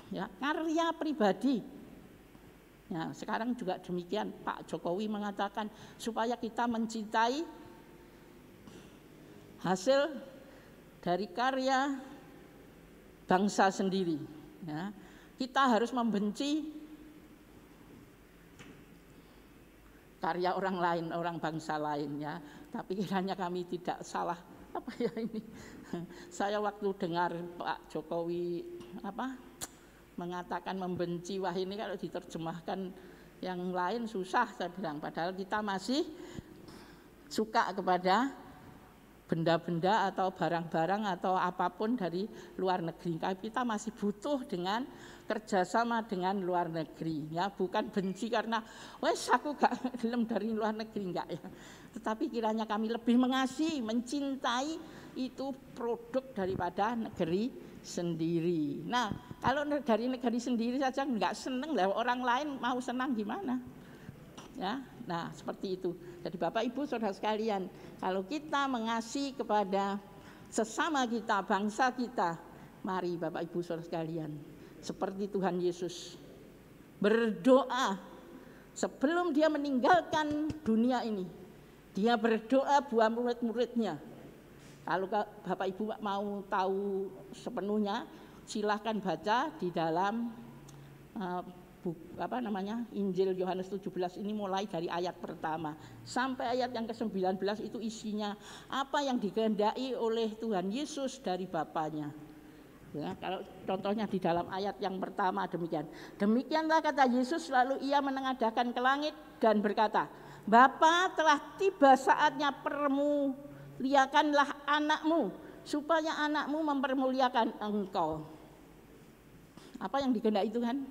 Ya, karya pribadi. Ya, sekarang juga demikian Pak Jokowi mengatakan supaya kita mencintai hasil dari karya bangsa sendiri. Ya, kita harus membenci karya orang lain, orang bangsa lain ya. Tapi kiranya kami tidak salah apa ya ini? Saya waktu dengar Pak Jokowi mengatakan membenci, wah ini kalau diterjemahkan yang lain susah saya bilang. Padahal kita masih suka kepada benda-benda atau barang-barang atau apapun dari luar negeri. Kita masih butuh dengan kerjasama dengan luar negeri, ya bukan benci karena wes aku gak gelem dari luar negeri, enggak ya. Tetapi kiranya kami lebih mengasihi, mencintai itu produk daripada negeri sendiri. Nah, kalau dari negeri sendiri saja enggak seneng lah, orang lain mau senang gimana? Ya, nah seperti itu. Jadi Bapak Ibu Saudara sekalian, kalau kita mengasihi kepada sesama kita, bangsa kita, mari Bapak Ibu Saudara sekalian, seperti Tuhan Yesus berdoa sebelum dia meninggalkan dunia ini. Dia berdoa buat murid-muridnya. Kalau Bapak Ibu mau tahu sepenuhnya, silahkan baca di dalam Injil Yohanes 17 ini, mulai dari ayat pertama sampai ayat yang ke-19 itu isinya apa yang dikehendaki oleh Tuhan Yesus dari Bapanya. Ya, kalau contohnya di dalam ayat yang pertama demikian. Demikianlah kata Yesus, lalu ia menengadahkan ke langit dan berkata, Bapa, telah tiba saatnya permuliakanlah anakmu, supaya anakmu mempermuliakan engkau. Apa yang dikehendaki Tuhan?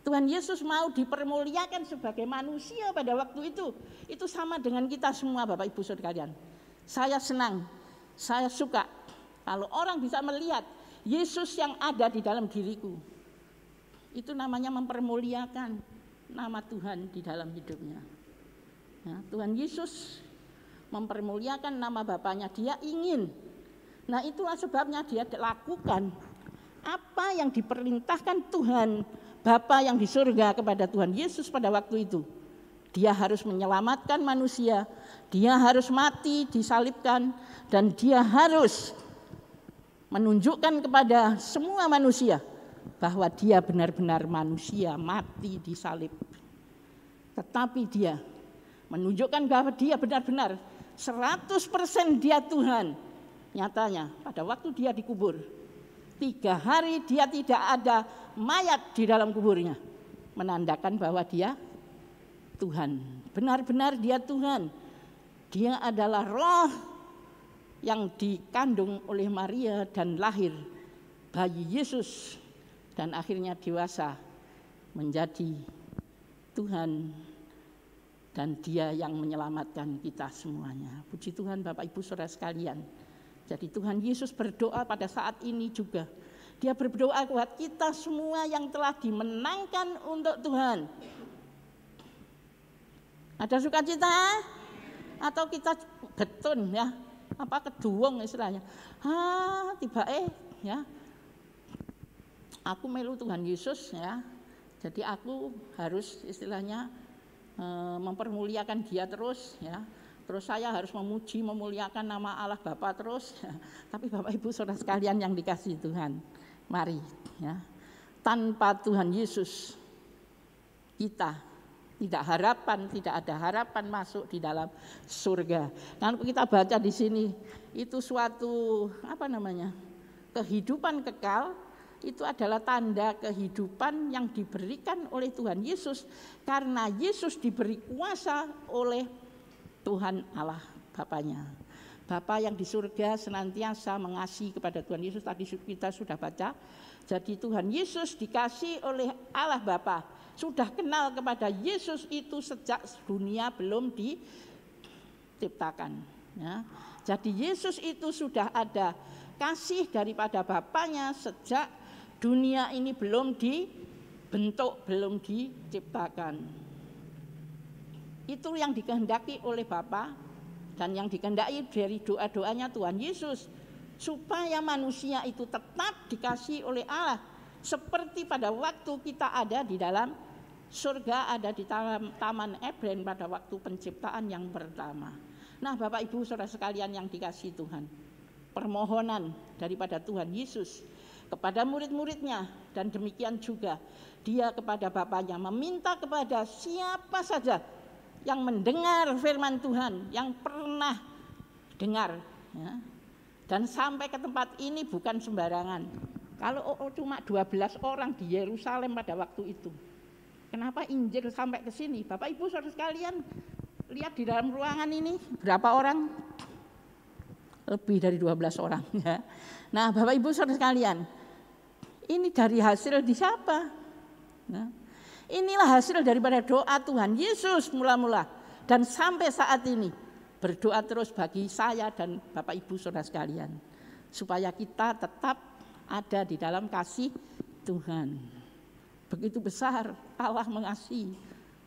Tuhan Yesus mau dipermuliakan sebagai manusia pada waktu itu. Itu sama dengan kita semua Bapak Ibu Saudara sekalian. Saya senang, saya suka kalau orang bisa melihat Yesus yang ada di dalam diriku. Itu namanya mempermuliakan nama Tuhan di dalam hidupnya. Ya, Tuhan Yesus mempermuliakan nama Bapanya, dia ingin. Nah itulah sebabnya dia lakukan apa yang diperintahkan Tuhan Bapa yang di surga kepada Tuhan Yesus pada waktu itu. Dia harus menyelamatkan manusia, dia harus mati, disalibkan, dan dia harus menunjukkan kepada semua manusia bahwa dia benar-benar manusia, mati disalib. Tetapi dia menunjukkan bahwa dia benar-benar 100% dia Tuhan. Nyatanya pada waktu dia dikubur, 3 hari dia tidak ada mayat di dalam kuburnya, menandakan bahwa dia Tuhan. Benar-benar dia Tuhan. Dia adalah roh yang dikandung oleh Maria dan lahir bayi Yesus dan akhirnya dewasa menjadi Tuhan, dan dia yang menyelamatkan kita semuanya. Puji Tuhan Bapak Ibu Saudara sekalian. Jadi Tuhan Yesus berdoa pada saat ini juga. Dia berdoa buat kita semua yang telah dimenangkan untuk Tuhan. Ada sukacita? Atau kita getun ya? Apa keduwong istilahnya? Tiba ya. Aku melu Tuhan Yesus ya. Jadi aku harus istilahnya mempermuliakan dia terus ya. Terus saya harus memuji, memuliakan nama Allah Bapa terus ya. Tapi Bapak Ibu Saudara sekalian yang dikasihi Tuhan, mari ya. Tanpa Tuhan Yesus kita tidak ada harapan masuk di dalam surga. Kalau kita baca di sini itu suatu kehidupan kekal. Itu adalah tanda kehidupan yang diberikan oleh Tuhan Yesus, karena Yesus diberi kuasa oleh Tuhan Allah Bapanya. Bapa yang di surga senantiasa mengasihi kepada Tuhan Yesus, tadi kita sudah baca. Jadi Tuhan Yesus dikasih oleh Allah Bapa, sudah kenal kepada Yesus itu sejak dunia belum diciptakan ya. Jadi Yesus itu sudah ada kasih daripada Bapanya sejak dunia ini belum dibentuk, belum diciptakan. Itu yang dikehendaki oleh Bapa dan yang dikehendaki dari doa-doanya Tuhan Yesus, supaya manusia itu tetap dikasih oleh Allah seperti pada waktu kita ada di dalam surga, ada di Taman Eden pada waktu penciptaan yang pertama. Nah Bapak Ibu Saudara sekalian yang dikasihi Tuhan, permohonan daripada Tuhan Yesus kepada murid-muridnya, dan demikian juga dia kepada Bapanya, meminta kepada siapa saja yang mendengar firman Tuhan, yang pernah dengar Ya. Dan sampai ke tempat ini bukan sembarangan. Kalau cuma 12 orang di Yerusalem pada waktu itu, kenapa Injil sampai ke sini? Bapak Ibu saudara sekalian, lihat di dalam ruangan ini berapa orang? Lebih dari 12 orang. Ya. Nah Bapak Ibu saudara sekalian, ini dari hasil di siapa? Nah, inilah hasil daripada doa Tuhan Yesus mula-mula. Dan sampai saat ini berdoa terus bagi saya dan Bapak Ibu saudara sekalian. Supaya kita tetap ada di dalam kasih Tuhan. Begitu besar Allah mengasihi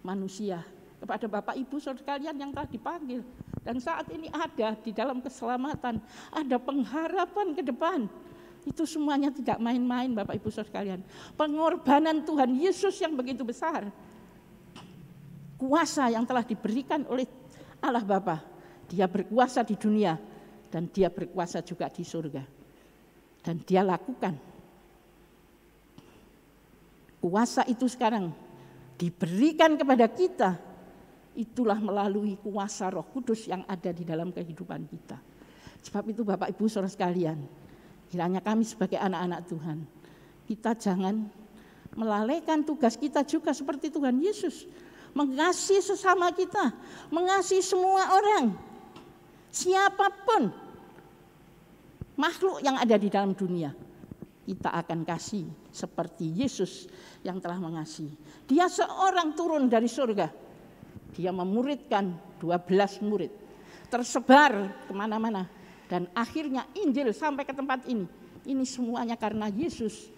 manusia. Kepada Bapak Ibu saudara sekalian yang telah dipanggil. Dan saat ini ada di dalam keselamatan. Ada pengharapan ke depan. Itu semuanya tidak main-main Bapak Ibu saudara sekalian. Pengorbanan Tuhan Yesus yang begitu besar. Kuasa yang telah diberikan oleh Allah Bapa. Dia berkuasa di dunia dan dia berkuasa juga di surga. Dan dia lakukan. Kuasa itu sekarang diberikan kepada kita. Itulah melalui kuasa Roh Kudus yang ada di dalam kehidupan kita. Sebab itu Bapak Ibu saudara sekalian, kiranya kami sebagai anak-anak Tuhan, kita jangan melalaikan tugas kita juga seperti Tuhan Yesus. Mengasihi sesama kita, mengasihi semua orang, siapapun makhluk yang ada di dalam dunia. Kita akan kasih seperti Yesus yang telah mengasihi. Dia seorang turun dari surga. Dia memuridkan 12 murid. Tersebar kemana-mana. Dan akhirnya Injil sampai ke tempat ini. Ini semuanya karena Yesus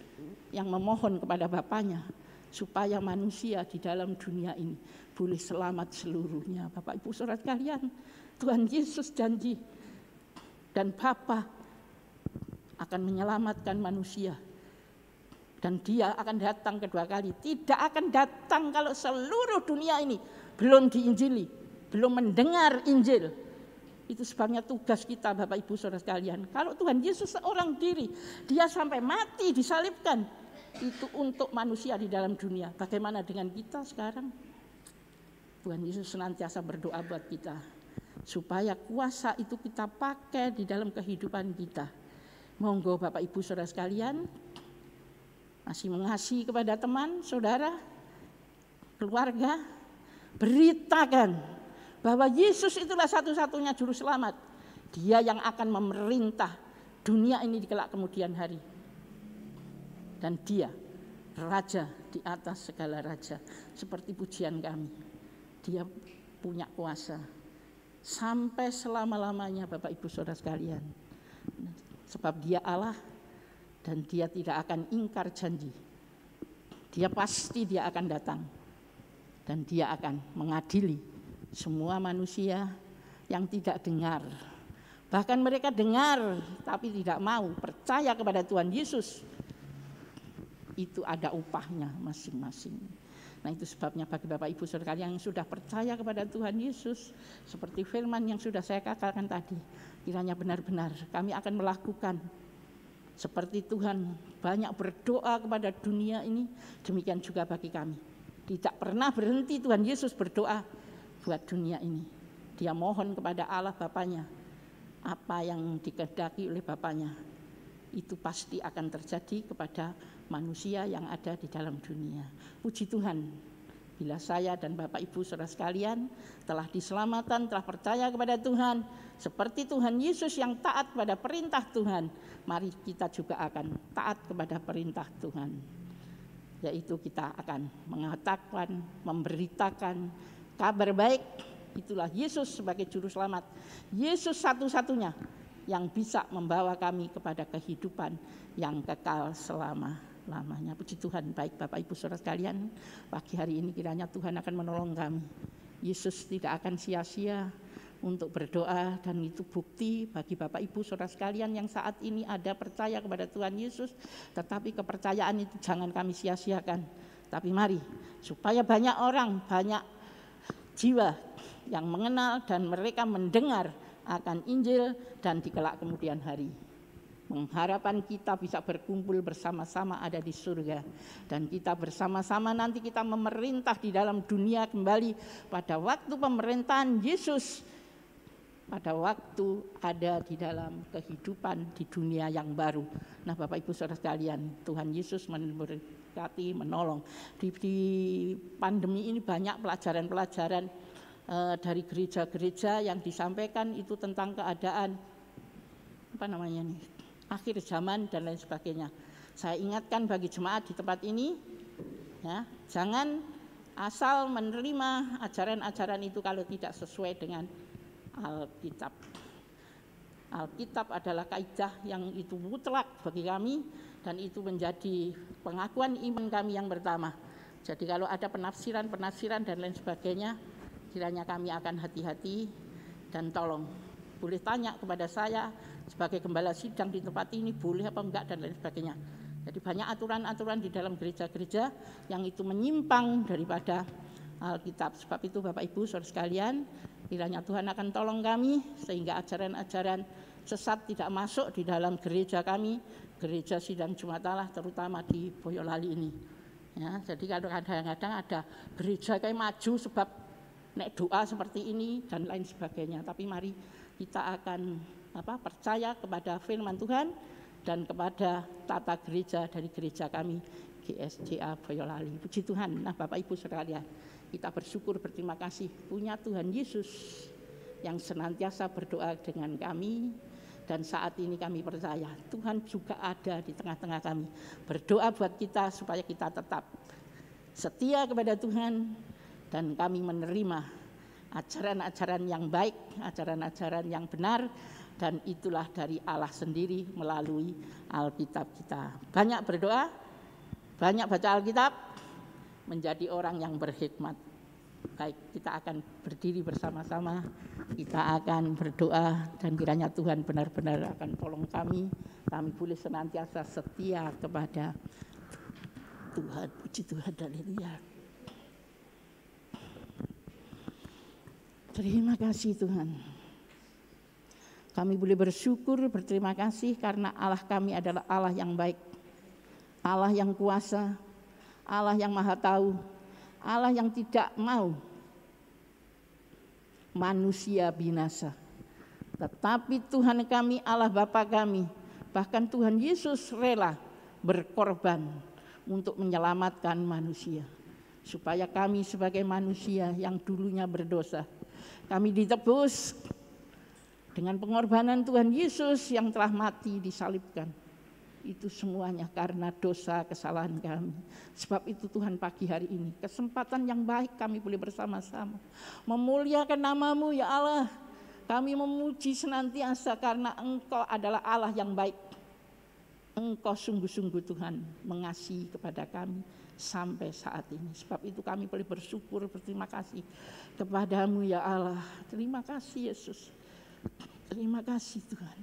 yang memohon kepada Bapaknya supaya manusia di dalam dunia ini boleh selamat seluruhnya. Bapak Ibu saudara sekalian, Tuhan Yesus janji dan Bapa akan menyelamatkan manusia. Dan dia akan datang kedua kali. Tidak akan datang kalau seluruh dunia ini belum diinjili, belum mendengar Injil. Itu sebabnya tugas kita Bapak Ibu saudara sekalian. Kalau Tuhan Yesus seorang diri, dia sampai mati disalibkan. Itu untuk manusia di dalam dunia. Bagaimana dengan kita sekarang? Tuhan Yesus senantiasa berdoa buat kita. Supaya kuasa itu kita pakai di dalam kehidupan kita. Monggo Bapak Ibu saudara sekalian, masih mengasihi kepada teman, saudara, keluarga, beritakan bahwa Yesus itulah satu-satunya juru selamat. Dia yang akan memerintah dunia ini di kelak kemudian hari. Dan dia raja di atas segala raja. Seperti pujian kami. Dia punya kuasa. Sampai selama-lamanya Bapak Ibu saudara sekalian. Sebab dia Allah dan dia tidak akan ingkar janji. Dia pasti dia akan datang. Dan dia akan mengadili semua manusia yang tidak dengar. Bahkan mereka dengar tapi tidak mau percaya kepada Tuhan Yesus. Itu ada upahnya masing-masing. Nah itu sebabnya bagi Bapak Ibu saudara yang sudah percaya kepada Tuhan Yesus, seperti firman yang sudah saya katakan tadi, kiranya benar-benar kami akan melakukan seperti Tuhan banyak berdoa kepada dunia ini, demikian juga bagi kami. Tidak pernah berhenti Tuhan Yesus berdoa buat dunia ini. Dia mohon kepada Allah Bapaknya, apa yang dikehendaki oleh Bapaknya itu pasti akan terjadi kepada manusia yang ada di dalam dunia. Puji Tuhan, bila saya dan Bapak Ibu saudara sekalian telah diselamatkan, telah percaya kepada Tuhan, seperti Tuhan Yesus yang taat pada perintah Tuhan, mari kita juga akan taat kepada perintah Tuhan. Yaitu kita akan mengatakan, memberitakan kabar baik. Itulah Yesus sebagai juru selamat. Yesus satu-satunya yang bisa membawa kami kepada kehidupan yang kekal selama-lamanya. Puji Tuhan. Baik Bapak Ibu saudara sekalian, pagi hari ini kiranya Tuhan akan menolong kami. Yesus tidak akan sia-sia untuk berdoa, dan itu bukti bagi Bapak Ibu saudara sekalian yang saat ini ada percaya kepada Tuhan Yesus. Tetapi kepercayaan itu jangan kami sia-siakan. Tapi mari supaya banyak orang, banyak jiwa yang mengenal dan mereka mendengar akan Injil dan di kelak kemudian hari. Pengharapan kita bisa berkumpul bersama-sama ada di surga. Dan kita bersama-sama nanti kita memerintah di dalam dunia kembali pada waktu pemerintahan Yesus pada waktu ada di dalam kehidupan di dunia yang baru. Nah, Bapak Ibu Saudara sekalian, Tuhan Yesus memberkati, menolong. Di pandemi ini banyak pelajaran-pelajaran dari gereja-gereja yang disampaikan itu tentang keadaan akhir zaman dan lain sebagainya. Saya ingatkan bagi jemaat di tempat ini, ya, jangan asal menerima ajaran-ajaran itu kalau tidak sesuai dengan Alkitab. Alkitab adalah kaidah yang itu mutlak bagi kami dan itu menjadi pengakuan iman kami yang pertama. Jadi kalau ada penafsiran dan lain sebagainya, kiranya kami akan hati-hati dan tolong. Boleh tanya kepada saya sebagai gembala sidang di tempat ini boleh apa enggak dan lain sebagainya. Jadi banyak aturan-aturan di dalam gereja-gereja yang itu menyimpang daripada Alkitab. Sebab itu Bapak Ibu Saudara sekalian, kiranya Tuhan akan tolong kami sehingga ajaran-ajaran sesat tidak masuk di dalam gereja kami, gereja sidang Jumat Allah terutama di Boyolali ini. Ya, jadi kadang-kadang ada gereja kayak maju sebab nek doa seperti ini dan lain sebagainya. Tapi mari kita akan percaya kepada firman Tuhan dan kepada tata gereja dari gereja kami GSJA Boyolali. Puji Tuhan. Nah, Bapak Ibu sekalian, kita bersyukur, berterima kasih punya Tuhan Yesus yang senantiasa berdoa dengan kami, dan saat ini kami percaya Tuhan juga ada di tengah-tengah kami, berdoa buat kita supaya kita tetap setia kepada Tuhan dan kami menerima ajaran-ajaran yang baik, ajaran-ajaran yang benar, dan itulah dari Allah sendiri melalui Alkitab kita. Banyak berdoa, banyak baca Alkitab, menjadi orang yang berhikmat. Baik, kita akan berdiri bersama-sama, kita akan berdoa dan kiranya Tuhan benar-benar akan tolong kami boleh senantiasa setia kepada Tuhan. Puji Tuhan, haleluya. Terima kasih Tuhan. Kami boleh bersyukur, berterima kasih karena Allah kami adalah Allah yang baik, Allah yang kuasa, Allah yang maha tahu, Allah yang tidak mau manusia binasa. Tetapi Tuhan kami, Allah Bapa kami, bahkan Tuhan Yesus rela berkorban untuk menyelamatkan manusia. Supaya kami sebagai manusia yang dulunya berdosa, kami ditebus dengan pengorbanan Tuhan Yesus yang telah mati disalibkan. Itu semuanya karena dosa kesalahan kami. Sebab itu Tuhan pagi hari ini kesempatan yang baik kami boleh bersama-sama memuliakan nama-Mu ya Allah. Kami memuji senantiasa karena Engkau adalah Allah yang baik. Engkau sungguh-sungguh Tuhan mengasihi kepada kami sampai saat ini. Sebab itu kami boleh bersyukur, berterima kasih kepada-Mu ya Allah. Terima kasih Yesus. Terima kasih Tuhan.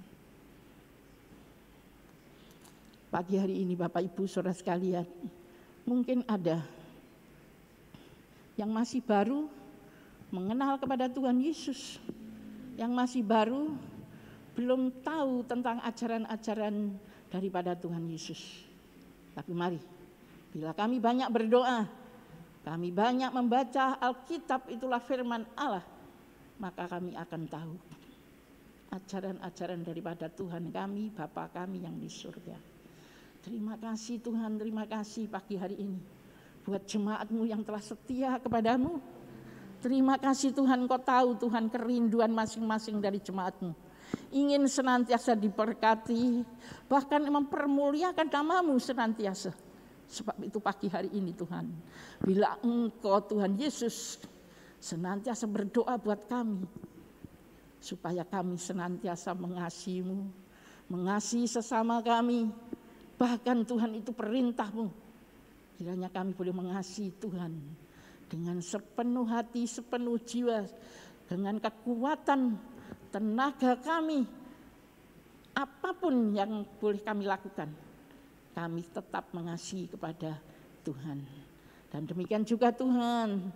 Pagi hari ini Bapak Ibu Saudara sekalian, mungkin ada yang masih baru mengenal kepada Tuhan Yesus, yang masih baru belum tahu tentang ajaran-ajaran daripada Tuhan Yesus. Tapi mari, bila kami banyak berdoa, kami banyak membaca Alkitab, itulah firman Allah, maka kami akan tahu ajaran-ajaran daripada Tuhan kami, Bapa kami yang di surga. Terima kasih Tuhan, terima kasih pagi hari ini buat jemaat-Mu yang telah setia kepada-Mu. Terima kasih Tuhan, Kau tahu Tuhan kerinduan masing-masing dari jemaat-Mu. Ingin senantiasa diberkati, bahkan mempermuliakan nama-Mu senantiasa. Sebab itu pagi hari ini Tuhan, bila Engkau Tuhan Yesus senantiasa berdoa buat kami, supaya kami senantiasa mengasihi-Mu, mengasihi sesama kami. Bahkan Tuhan itu perintah-Mu. Kiranya kami boleh mengasihi Tuhan dengan sepenuh hati, sepenuh jiwa, dengan kekuatan, tenaga kami. Apapun yang boleh kami lakukan, kami tetap mengasihi kepada Tuhan. Dan demikian juga Tuhan,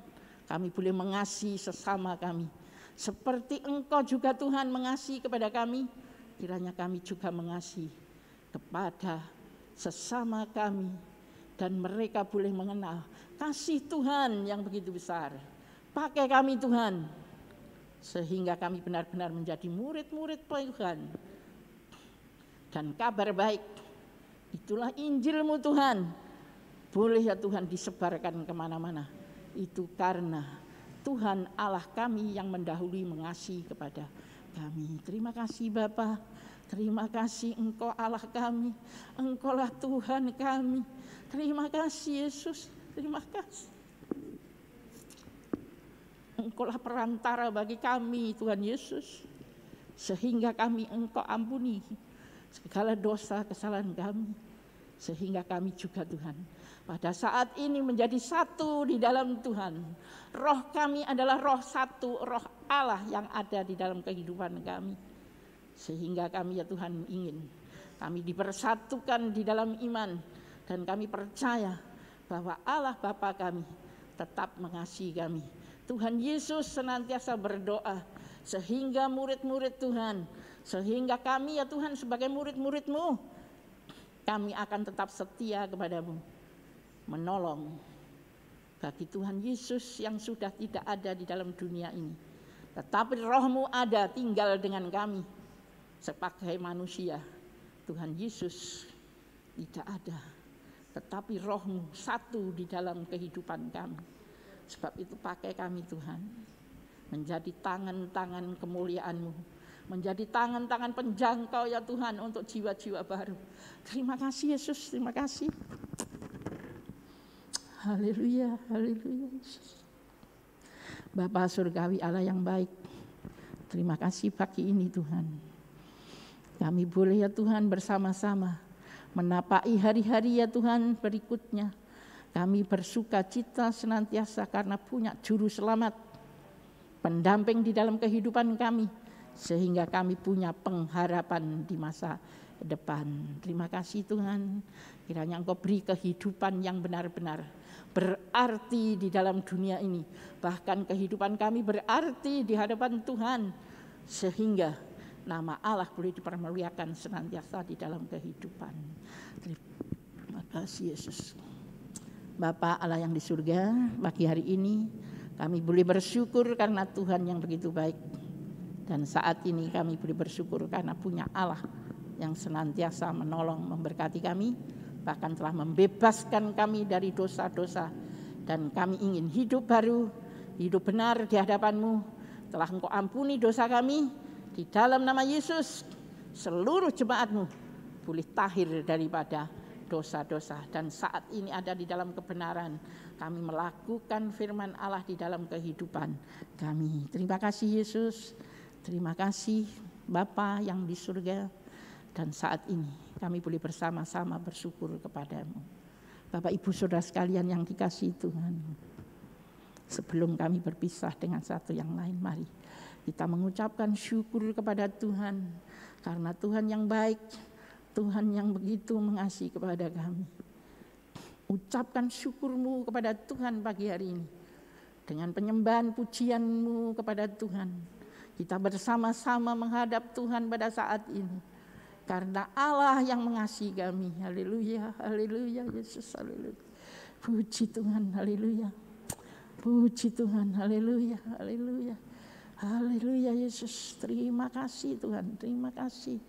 kami boleh mengasihi sesama kami. Seperti Engkau juga Tuhan mengasihi kepada kami, kiranya kami juga mengasihi kepada sesama kami. Dan mereka boleh mengenal kasih Tuhan yang begitu besar. Pakai kami Tuhan, sehingga kami benar-benar menjadi murid-murid Tuhan. Dan kabar baik, itulah Injil-Mu Tuhan, boleh ya Tuhan disebarkan kemana-mana. Itu karena Tuhan Allah kami yang mendahului mengasihi kepada kami. Terima kasih Bapa, terima kasih Engkau Allah kami, Engkaulah Tuhan kami. Terima kasih Yesus, terima kasih. Engkaulah perantara bagi kami Tuhan Yesus, sehingga kami Engkau ampuni segala dosa kesalahan kami, sehingga kami juga Tuhan pada saat ini menjadi satu di dalam Tuhan. Roh kami adalah roh satu, roh Allah yang ada di dalam kehidupan kami, sehingga kami ya Tuhan ingin kami dipersatukan di dalam iman, dan kami percaya bahwa Allah Bapa kami tetap mengasihi kami. Tuhan Yesus senantiasa berdoa sehingga murid-murid Tuhan, sehingga kami ya Tuhan sebagai murid-murid-Mu, kami akan tetap setia kepada-Mu, menolong bagi Tuhan Yesus yang sudah tidak ada di dalam dunia ini. Tetapi Roh-Mu ada tinggal dengan kami sebagai manusia. Tuhan Yesus tidak ada, tetapi Roh-Mu satu di dalam kehidupan kami. Sebab itu pakai kami Tuhan, menjadi tangan-tangan kemuliaan-Mu, menjadi tangan-tangan penjangkau ya Tuhan untuk jiwa-jiwa baru. Terima kasih Yesus, terima kasih. Haleluya, haleluya Yesus. Bapa surgawi Allah yang baik, terima kasih pagi ini Tuhan. Kami boleh ya Tuhan bersama-sama menapaki hari-hari ya Tuhan berikutnya. Kami bersuka cita senantiasa karena punya juru selamat, pendamping di dalam kehidupan kami, sehingga kami punya pengharapan di masa depan. Terima kasih Tuhan, kiranya Engkau beri kehidupan yang benar-benar berarti di dalam dunia ini. Bahkan kehidupan kami berarti di hadapan Tuhan, sehingga nama Allah boleh dipermuliakan senantiasa di dalam kehidupan. Terima kasih Yesus. Bapa Allah yang di surga, pagi hari ini kami boleh bersyukur karena Tuhan yang begitu baik. Dan saat ini kami boleh bersyukur karena punya Allah yang senantiasa menolong, memberkati kami, bahkan telah membebaskan kami dari dosa-dosa. Dan kami ingin hidup baru, hidup benar di hadapan-Mu. Telah Engkau ampuni dosa kami, di dalam nama Yesus seluruh jemaat-Mu boleh tahir daripada dosa-dosa, dan saat ini ada di dalam kebenaran. Kami melakukan firman Allah di dalam kehidupan kami. Terima kasih Yesus, terima kasih Bapa yang di surga, dan saat ini kami boleh bersama-sama bersyukur kepada-Mu. Bapak Ibu Saudara sekalian yang dikasihi Tuhan, sebelum kami berpisah dengan satu yang lain, mari kita mengucapkan syukur kepada Tuhan, karena Tuhan yang baik, Tuhan yang begitu mengasihi kepada kami. Ucapkan syukur-Mu kepada Tuhan pagi hari ini. Dengan penyembahan pujian-Mu kepada Tuhan, kita bersama-sama menghadap Tuhan pada saat ini. Karena Allah yang mengasihi kami. Haleluya, haleluya Yesus, haleluya. Puji Tuhan, haleluya. Puji Tuhan, haleluya, haleluya. Haleluya Yesus, terima kasih Tuhan, terima kasih.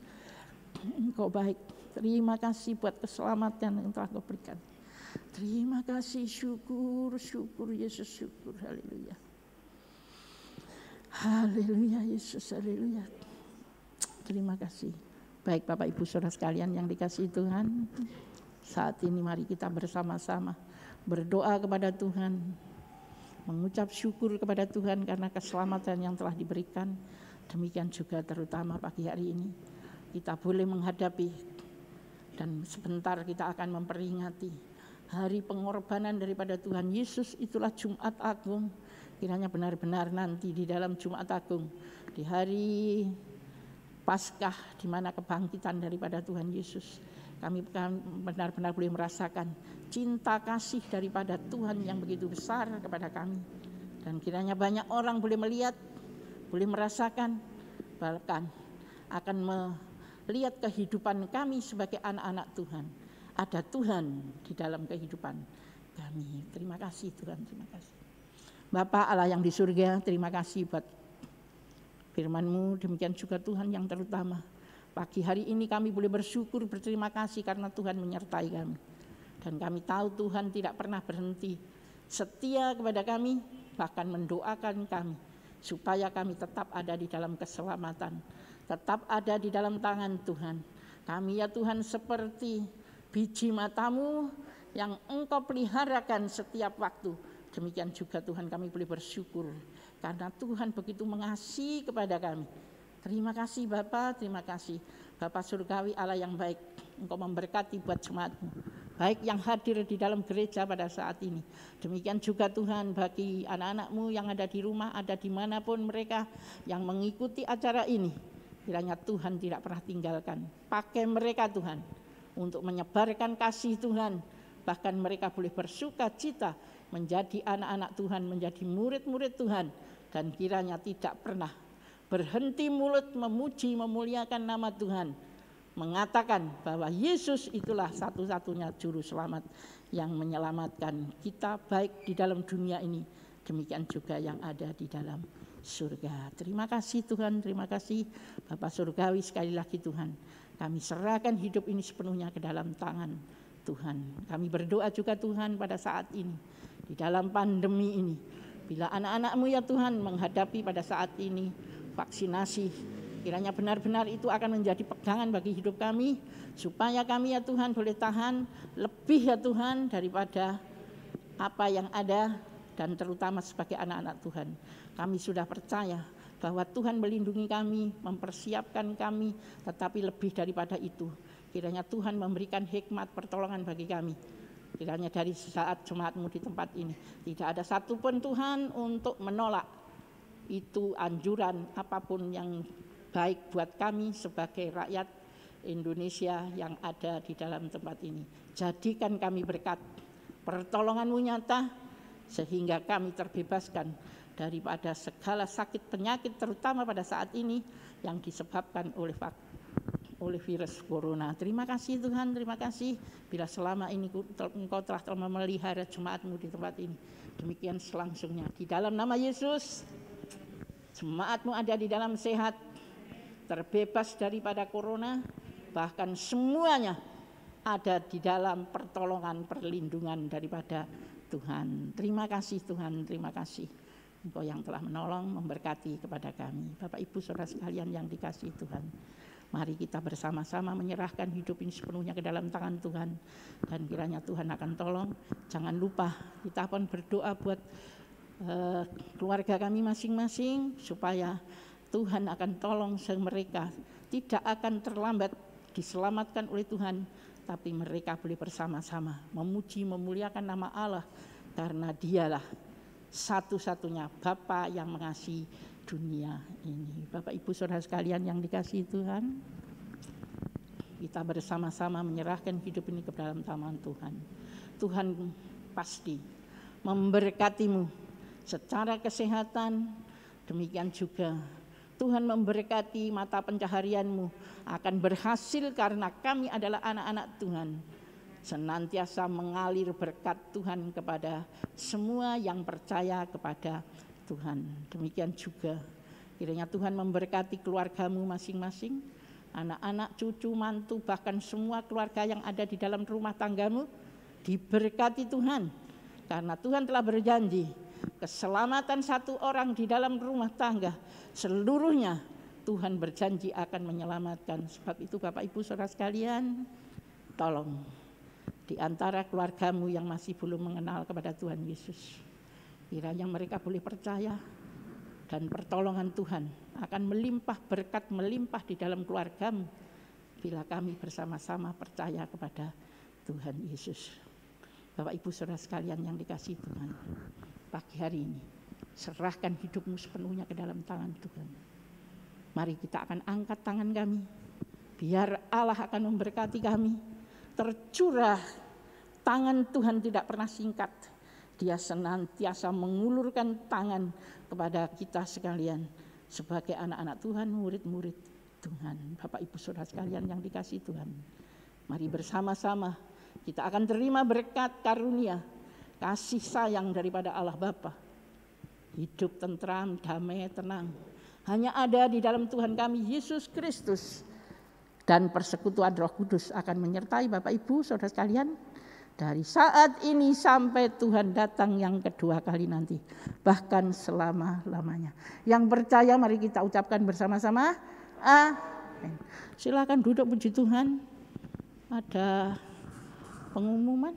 Engkau baik, terima kasih buat keselamatan yang telah Engkau berikan. Terima kasih, syukur, syukur Yesus, syukur, haleluya. Haleluya Yesus, haleluya. Terima kasih. Baik Bapak Ibu Saudara sekalian yang dikasihi Tuhan, saat ini mari kita bersama-sama berdoa kepada Tuhan, mengucap syukur kepada Tuhan karena keselamatan yang telah diberikan. Demikian juga terutama pagi hari ini kita boleh menghadapi, dan sebentar kita akan memperingati hari pengorbanan daripada Tuhan Yesus. Itulah Jumat Agung. Kiranya benar-benar nanti di dalam Jumat Agung, di hari Paskah, di mana kebangkitan daripada Tuhan Yesus, kami benar-benar boleh merasakan cinta kasih daripada Tuhan yang begitu besar kepada kami. Dan kiranya banyak orang boleh melihat, boleh merasakan, bahkan akan melihat kehidupan kami sebagai anak-anak Tuhan. Ada Tuhan di dalam kehidupan kami. Terima kasih Tuhan, terima kasih. Bapa Allah yang di surga, terima kasih buat firman-Mu, demikian juga Tuhan yang terutama. Pagi hari ini kami boleh bersyukur, berterima kasih karena Tuhan menyertai kami. Dan kami tahu Tuhan tidak pernah berhenti setia kepada kami, bahkan mendoakan kami supaya kami tetap ada di dalam keselamatan, tetap ada di dalam tangan Tuhan. Kami ya Tuhan seperti biji mata-Mu yang Engkau peliharakan setiap waktu. Demikian juga Tuhan kami boleh bersyukur karena Tuhan begitu mengasihi kepada kami. Terima kasih Bapa, terima kasih Bapa Surgawi Allah yang baik. Engkau memberkati buat jemaat-Mu, baik yang hadir di dalam gereja pada saat ini. Demikian juga Tuhan bagi anak-anak-Mu yang ada di rumah, ada dimanapun mereka yang mengikuti acara ini. Kiranya Tuhan tidak pernah tinggalkan. Pakai mereka Tuhan untuk menyebarkan kasih Tuhan. Bahkan mereka boleh bersuka cita menjadi anak-anak Tuhan, menjadi murid-murid Tuhan. Dan kiranya tidak pernah berhenti mulut memuji, memuliakan nama Tuhan, mengatakan bahwa Yesus itulah satu-satunya juru selamat yang menyelamatkan kita baik di dalam dunia ini, demikian juga yang ada di dalam surga. Terima kasih Tuhan, terima kasih Bapa Surgawi. Sekali lagi Tuhan, kami serahkan hidup ini sepenuhnya ke dalam tangan Tuhan. Kami berdoa juga Tuhan pada saat ini, di dalam pandemi ini, bila anak-anak-Mu ya Tuhan menghadapi pada saat ini vaksinasi, kiranya benar-benar itu akan menjadi pegangan bagi hidup kami, supaya kami ya Tuhan boleh tahan lebih ya Tuhan daripada apa yang ada, dan terutama sebagai anak-anak Tuhan. Kami sudah percaya bahwa Tuhan melindungi kami, mempersiapkan kami, tetapi lebih daripada itu, kiranya Tuhan memberikan hikmat pertolongan bagi kami. Kiranya dari saat jemaat-Mu di tempat ini tidak ada satupun Tuhan untuk menolak itu anjuran apapun yang baik buat kami sebagai rakyat Indonesia yang ada di dalam tempat ini. Jadikan kami berkat, pertolongan-Mu nyata, sehingga kami terbebaskan daripada segala sakit penyakit, terutama pada saat ini yang disebabkan oleh virus corona. Terima kasih Tuhan, terima kasih bila selama ini Engkau telah memelihara jemaat-Mu di tempat ini. Demikian selangsungnya di dalam nama Yesus, jemaat-Mu ada di dalam sehat, terbebas daripada corona, bahkan semuanya ada di dalam pertolongan, perlindungan daripada Tuhan. Terima kasih Tuhan, terima kasih Engkau yang telah menolong, memberkati kepada kami. Bapak Ibu Saudara sekalian yang dikasihi Tuhan, mari kita bersama-sama menyerahkan hidup ini sepenuhnya ke dalam tangan Tuhan, dan kiranya Tuhan akan tolong. Jangan lupa kita pun berdoa buat keluarga kami masing-masing, supaya Tuhan akan tolong mereka tidak akan terlambat diselamatkan oleh Tuhan, tapi mereka boleh bersama-sama memuji, memuliakan nama Allah, karena Dialah satu-satunya Bapa yang mengasihi dunia ini. Bapak Ibu Saudara sekalian yang dikasihi Tuhan, kita bersama-sama menyerahkan hidup ini ke dalam tangan Tuhan. Tuhan pasti memberkati-Mu secara kesehatan, demikian juga Tuhan memberkati mata pencaharian-Mu akan berhasil karena kami adalah anak-anak Tuhan. Senantiasa mengalir berkat Tuhan kepada semua yang percaya kepada Tuhan. Demikian juga kiranya Tuhan memberkati keluarga-Mu masing-masing, anak-anak, cucu, mantu, bahkan semua keluarga yang ada di dalam rumah tangga-Mu diberkati Tuhan. Karena Tuhan telah berjanji, keselamatan satu orang di dalam rumah tangga, seluruhnya Tuhan berjanji akan menyelamatkan. Sebab itu Bapak Ibu Saudara sekalian, tolong di antara keluarga-Mu yang masih belum mengenal kepada Tuhan Yesus, kiranya mereka boleh percaya, dan pertolongan Tuhan akan melimpah, berkat melimpah di dalam keluarga-Mu bila kami bersama-sama percaya kepada Tuhan Yesus. Bapak Ibu Saudara sekalian yang dikasihi Tuhan, pagi hari ini serahkan hidup-Mu sepenuhnya ke dalam tangan Tuhan. Mari kita akan angkat tangan kami, biar Allah akan memberkati kami. Tercurah tangan Tuhan tidak pernah singkat, Dia senantiasa mengulurkan tangan kepada kita sekalian sebagai anak-anak Tuhan, murid-murid Tuhan. Bapak Ibu Saudara sekalian yang dikasihi Tuhan, mari bersama-sama kita akan terima berkat karunia kasih sayang daripada Allah Bapa. Hidup tentram, damai, tenang, hanya ada di dalam Tuhan kami Yesus Kristus. Dan persekutuan Roh Kudus akan menyertai Bapak Ibu saudara sekalian dari saat ini sampai Tuhan datang yang kedua kali nanti, bahkan selama-lamanya. Yang percaya mari kita ucapkan bersama-sama amin. Silakan duduk, puji Tuhan. Ada pengumuman.